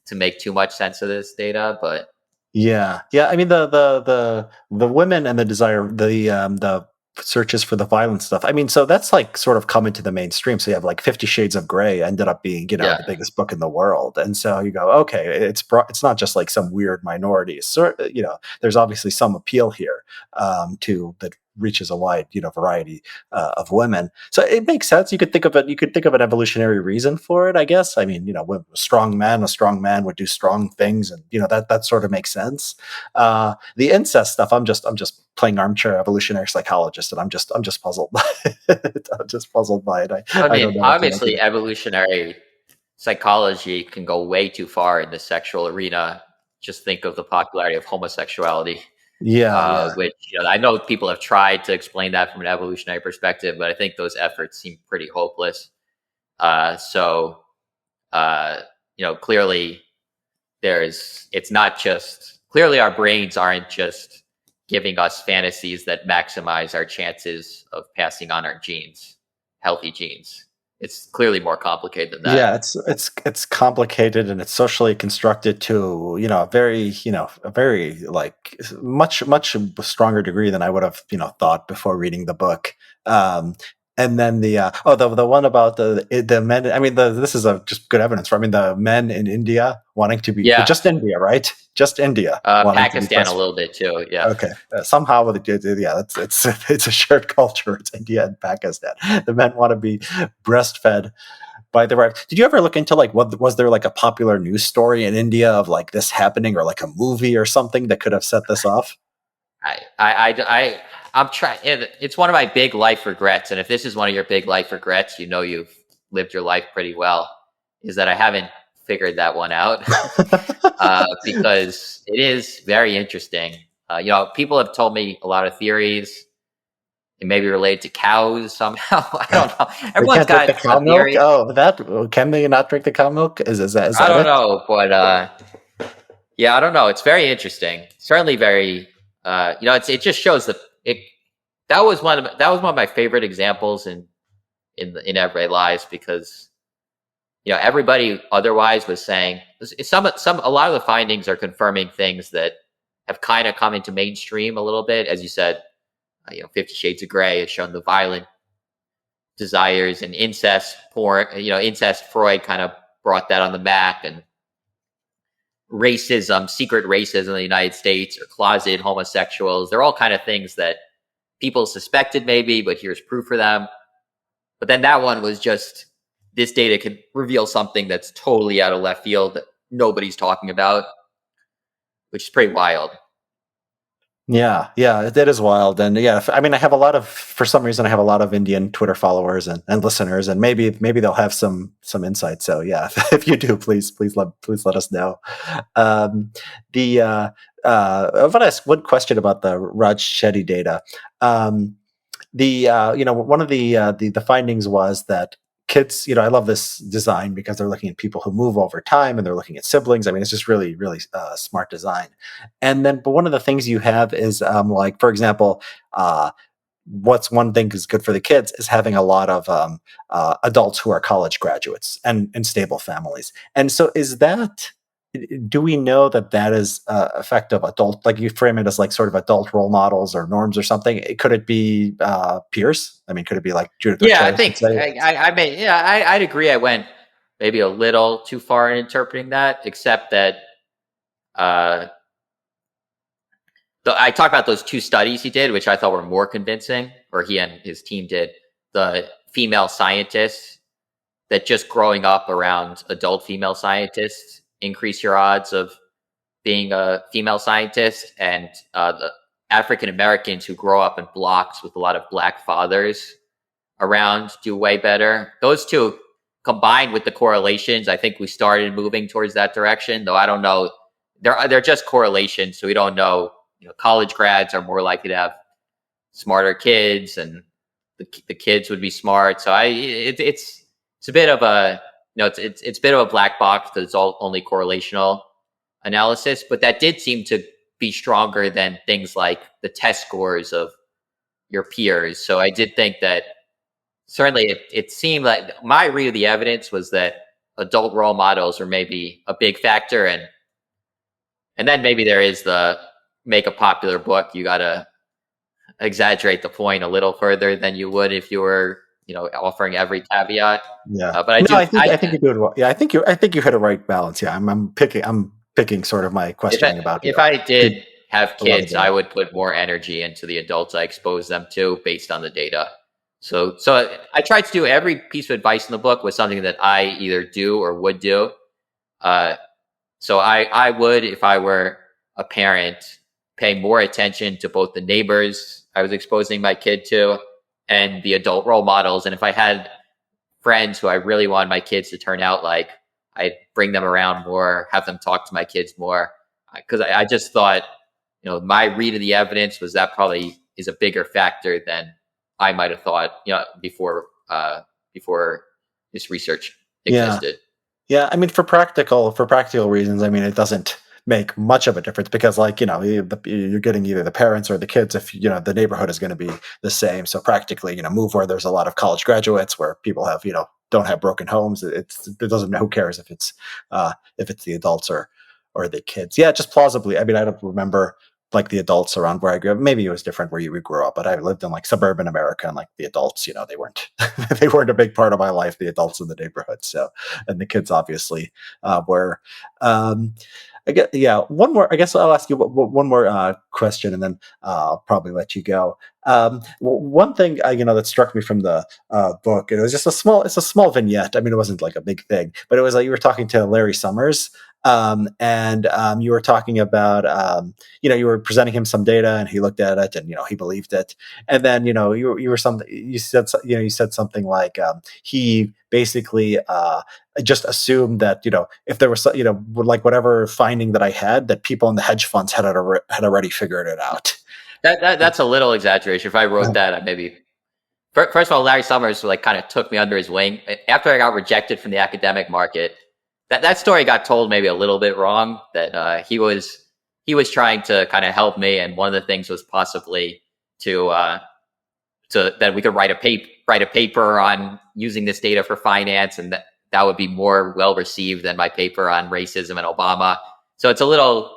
to make too much sense of this data, but. Yeah. I mean, the women and the desire, the searches for the violent stuff. I mean, so that's like sort of come into the mainstream. So you have like 50 Shades of Grey ended up being, the biggest book in the world. And so you go, okay, it's not just like some weird minority. So, there's obviously some appeal here to that reaches a wide, variety of women. So it makes sense. You could think of it. You could think of an evolutionary reason for it, I guess. I mean, a strong man would do strong things, and that sort of makes sense. The incest stuff, I'm just playing armchair evolutionary psychologist, and I'm just puzzled by it. I'm just puzzled by it. I mean, obviously, evolutionary psychology can go way too far in the sexual arena. Just think of the popularity of homosexuality, Yeah, yeah. which I know people have tried to explain that from an evolutionary perspective, but I think those efforts seem pretty hopeless. So, uh, clearly it's not just, clearly our brains aren't just giving us fantasies that maximize our chances of passing on our genes, healthy genes. It's clearly more complicated than that. Yeah, it's complicated and it's socially constructed to, a very like much stronger degree than I would have, thought before reading the book. And then the one about the men. I mean, this is just good evidence for. I mean, the men in India wanting to be, Yeah. just India, right? Just India wanting to be Pakistan a breastfed. little bit too. Yeah. Okay, somehow yeah, it's a shared culture. It's India and Pakistan. The men want to be breastfed by the right. Did you ever look into like what was there like a popular news story in India of like this happening, or like a movie or something that could have set this off? I'm trying. It's one of my big life regrets, and if this is one of your big life regrets, you've lived your life pretty well. Is that I haven't figured that one out because it is very interesting. People have told me a lot of theories. It may be related to cows somehow. I don't know. They Everyone's can't drink the got a cow milk. theory. Oh, that can they not drink the cow milk? Is I that don't it? know, but yeah, I don't know. It's very interesting. Certainly very. It just shows that it. That was one of my favorite examples in everyday lives, because everybody otherwise was saying a lot of the findings are confirming things that have kind of come into mainstream a little bit. As you said, 50 Shades of Grey has shown the violent desires and incest porn. Incest, Freud kind of brought that on the map, and racism, secret racism in the United States, or closet homosexuals. They're all kind of things that people suspected maybe, but here's proof for them. But then that one was just, this data could reveal something that's totally out of left field that nobody's talking about, which is pretty wild. Yeah, that is wild. And yeah, I mean, for some reason, I have a lot of Indian Twitter followers and listeners, and maybe they'll have some insight. So yeah, if you do, please let us know. Um, I want to ask one question about the Raj Shetty data. One of the findings was that kids, I love this design because they're looking at people who move over time and they're looking at siblings. I mean, it's just really, really smart design. And then, but one of the things you have is like, for example, what's one thing is good for the kids is having a lot of adults who are college graduates and stable families. And so do we know that is effective adult, like you frame it as like sort of adult role models or norms or something? Could it be peers? I mean, could it be like Judith Yeah, I O'Shea would think say? I'd agree. I went maybe a little too far in interpreting that, except that uh, I talked about those two studies he did, which I thought were more convincing, or he and his team did. The female scientists, that just growing up around adult female scientists increase your odds of being a female scientist, and the African Americans who grow up in blocks with a lot of black fathers around do way better. Those two combined with the correlations, I think we started moving towards that direction, though I don't know. They're just correlations, so we don't know. College grads are more likely to have smarter kids, and the kids would be smart. So it's a bit of a it's a bit of a black box because it's all only correlational analysis. But that did seem to be stronger than things like the test scores of your peers. So I did think that certainly it seemed like my read of the evidence was that adult role models were maybe a big factor, and then maybe there is the make a popular book. You got to exaggerate the point a little further than you would if you were, offering every caveat. Yeah, But I no, do. I think you're doing well. Yeah, I think you hit a right balance. Yeah, I'm picking sort of my questioning about If I did have a lot of kids, it. I would put more energy into the adults I expose them to based on the data. So I tried to do every piece of advice in the book was something that I either do or would do. So I would, if I were a parent, pay more attention to both the neighbors I was exposing my kid to and the adult role models. And if I had friends who I really wanted my kids to turn out like, I'd bring them around more, have them talk to my kids more, because I just thought, my read of the evidence was that probably is a bigger factor than I might have thought, before this research Yeah. existed. Yeah, I mean, for practical reasons, I mean, it doesn't make much of a difference because, like, you're getting either the parents or the kids if the neighborhood is going to be the same. So practically, move where there's a lot of college graduates, where people have don't have broken homes. It doesn't. Who cares if it's the adults or the kids? Yeah, just plausibly. I mean, I don't remember like the adults around where I grew up. Maybe it was different where we grew up, but I lived in like suburban America, and like the adults, they weren't they weren't a big part of my life. The adults in the neighborhood, so and the kids obviously were. Um, I guess, yeah. One more. I guess I'll ask you one more question, and then I'll probably let you go. One thing that struck me from the book, and it was just it's a small vignette. I mean, it wasn't like a big thing, but it was like you were talking to Larry Summers, and you were talking about you were presenting him some data, and he looked at it, and he believed it, and then you were something you said something like he basically just assumed that if there was like whatever finding that I had, that people in the hedge funds had already figured it out. That's a little exaggeration. If I wrote that, I maybe. First of all, Larry Summers like kind of took me under his wing after I got rejected from the academic market. That story got told maybe a little bit wrong. That he was trying to kind of help me, and one of the things was possibly to that we could write a paper on using this data for finance, and that would be more well received than my paper on racism and Obama. So it's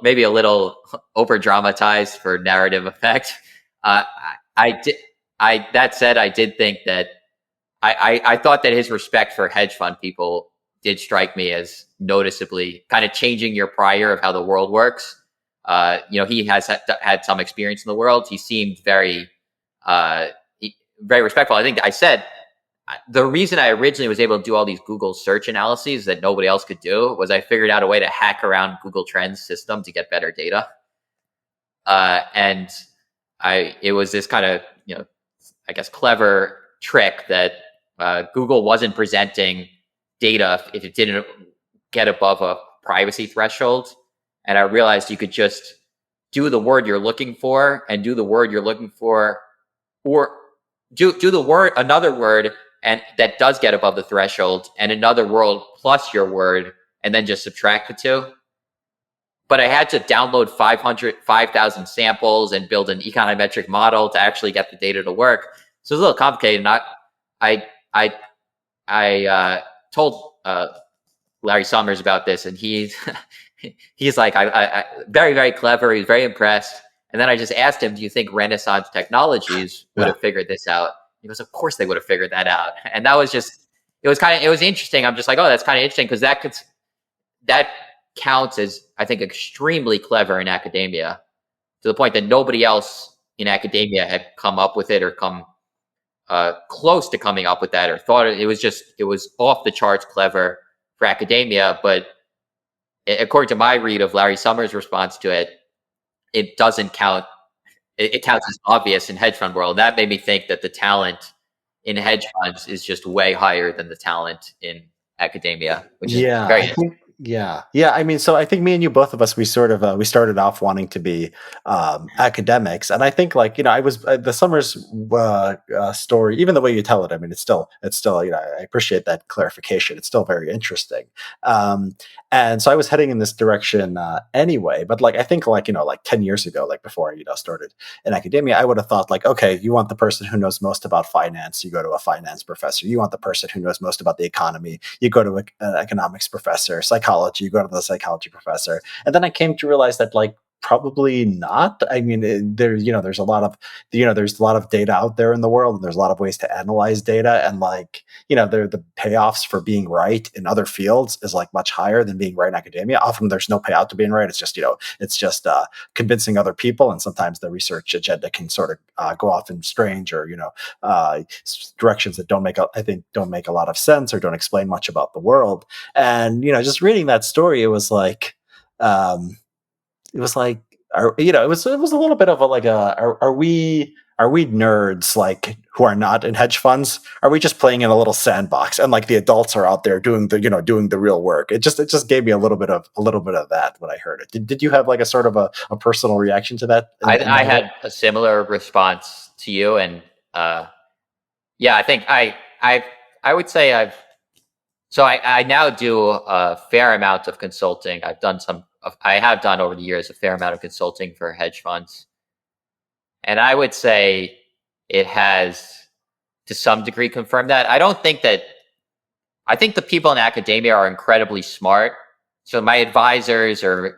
maybe a little over dramatized for narrative effect. That said, I did think that I thought that his respect for hedge fund people did strike me as noticeably kind of changing your prior of how the world works. He has had some experience in the world. He seemed very respectful. I think I said the reason I originally was able to do all these Google search analyses that nobody else could do was I figured out a way to hack around Google Trends system to get better data. And it was this kind of, I guess, clever trick that Google wasn't presenting data if it didn't get above a privacy threshold. And I realized you could just do the word you're looking for and do the word you're looking for, or do the word, another word, and that does get above the threshold, and another word plus your word, and then just subtract the two. But I had to download 5,000 samples and build an econometric model to actually get the data to work. So it's a little complicated. I told Larry Summers about this, and he's like, I very, very clever. He's very impressed. And then I just asked him, do you think Renaissance technologies would have figured this out? He goes, of course they would have figured that out. And that was just, it was interesting. I'm just like, oh, that's kind of interesting, because that counts as, I think, extremely clever in academia, to the point that nobody else in academia had come up with it or come close to coming up with that, or thought it was off the charts clever for academia. But according to my read of Larry Summers' response to it, it doesn't count. It counts as obvious in hedge fund world. That made me think that the talent in hedge funds is just way higher than the talent in academia, which is very interesting. Yeah. I mean, so I think me and you, both of us, we sort of we started off wanting to be academics, and I think I was the Summers story. Even the way you tell it, I mean, it's still I appreciate that clarification. It's still very interesting, and so I was heading in this direction anyway. But I think 10 years ago, before I started in academia, I would have thought okay, you want the person who knows most about finance, you go to a finance professor. You want the person who knows most about the economy, you go to an economics professor. Psychology, you go to the psychology professor. And then I came to realize that probably not. I mean, there's a lot of there's a lot of data out there in the world, and there's a lot of ways to analyze data, and the payoffs for being right in other fields is much higher than being right in academia. Often there's no payout to being right. It's just convincing other people, and sometimes the research agenda can sort of go off in strange or directions that don't make a lot of sense or don't explain much about the world. And just reading that story, it was it was it was a little bit of are we are we nerds like who are not in hedge funds? Are we just playing in a little sandbox and like the adults are out there doing the real work? It just gave me a little bit of that when I heard it. Did you have like a sort of a personal reaction to that in I that way? had a similar response to you, and yeah, I think I would say I now do a fair amount of consulting. I have done over the years a fair amount of consulting for hedge funds. And I would say it has to some degree confirmed that. I think the people in academia are incredibly smart. So my advisors or,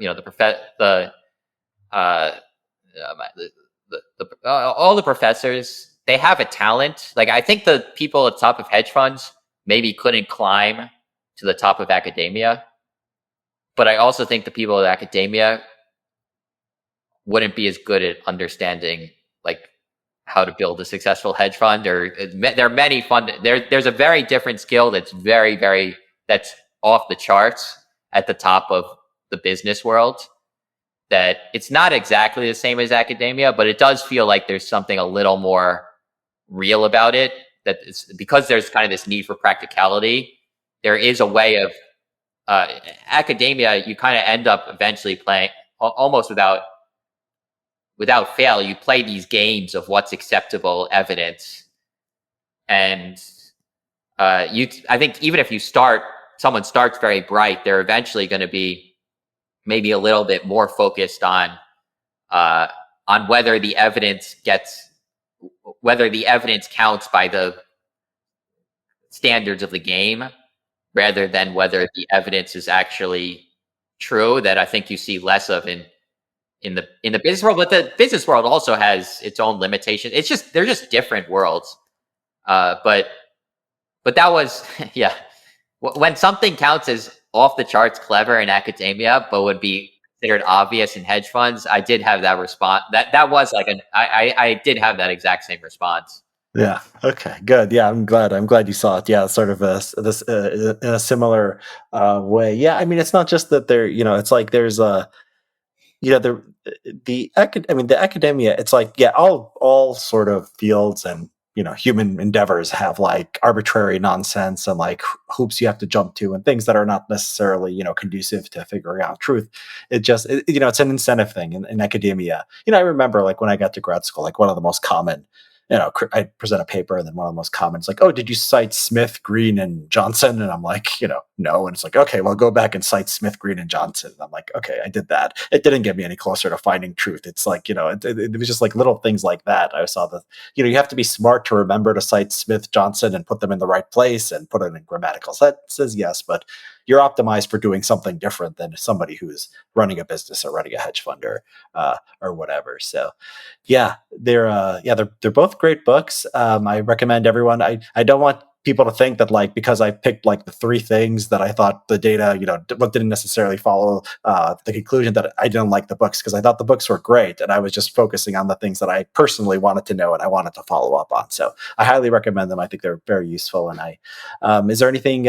uh, all the professors, they have a talent. Like I think the people at the top of hedge funds maybe couldn't climb to the top of academia. But I also think the people at academia wouldn't be as good at understanding like how to build a successful hedge fund. Or there are many there's a very different skill that's that's off the charts at the top of the business world, that it's not exactly the same as academia, but it does feel like there's something a little more real about it, that it's because there's kind of this need for practicality. There is a way of academia, you kind of end up eventually playing almost without fail. You play these games of what's acceptable evidence, and I think even if someone starts very bright, they're eventually going to be maybe a little bit more focused on whether the evidence counts by the standards of the game, rather than whether the evidence is actually true. That I think you see less of in the business world. But the business world also has its own limitations. They're just different worlds. But that was yeah. When something counts as off the charts clever in academia, but would be considered obvious in hedge funds, I did have that response. That was like I did have that exact same response. Yeah. Okay. Good. Yeah. I'm glad you saw it. Yeah. Sort of in a similar way. Yeah. I mean, it's not just that there. It's like there's a the academia. It's like all sort of fields and human endeavors have like arbitrary nonsense and like hoops you have to jump to and things that are not necessarily conducive to figuring out truth. It's an incentive thing in academia. I remember like when I got to grad school, like one of the most common I present a paper and then one of the most common is like, oh, did you cite Smith, Green, and Johnson? And I'm like, no. And it's like, okay, well, go back and cite Smith, Green, and Johnson. And I'm like, okay, I did that. It didn't get me any closer to finding truth. It's like, it was just like little things like that. I saw you have to be smart to remember to cite Smith, Johnson, and put them in the right place and put it in grammatical sentences, yes, but you're optimized for doing something different than somebody who's running a business or running a hedge fund or whatever. So they're both great books. I recommend everyone. I don't want people to think that like because I picked like the three things that I thought the data didn't necessarily follow the conclusion that I didn't like the books, because I thought the books were great and I was just focusing on the things that I personally wanted to know and I wanted to follow up on. So I highly recommend them. I think they're very useful. And is there anything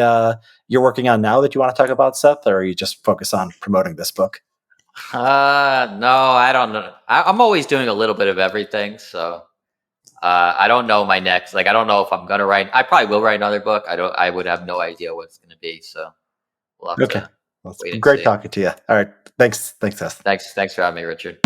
you're working on now that you want to talk about, Seth, or are you just focus on promoting this book? No, I don't know. I'm always doing a little bit of everything. So I don't know my next. Like, I don't know if I'm gonna write. I probably will write another book. I would have no idea what it's gonna be. So we'll have Okay. to Well, wait and great see. talking to you. All right. Thanks, Seth. Thanks for having me, Richard.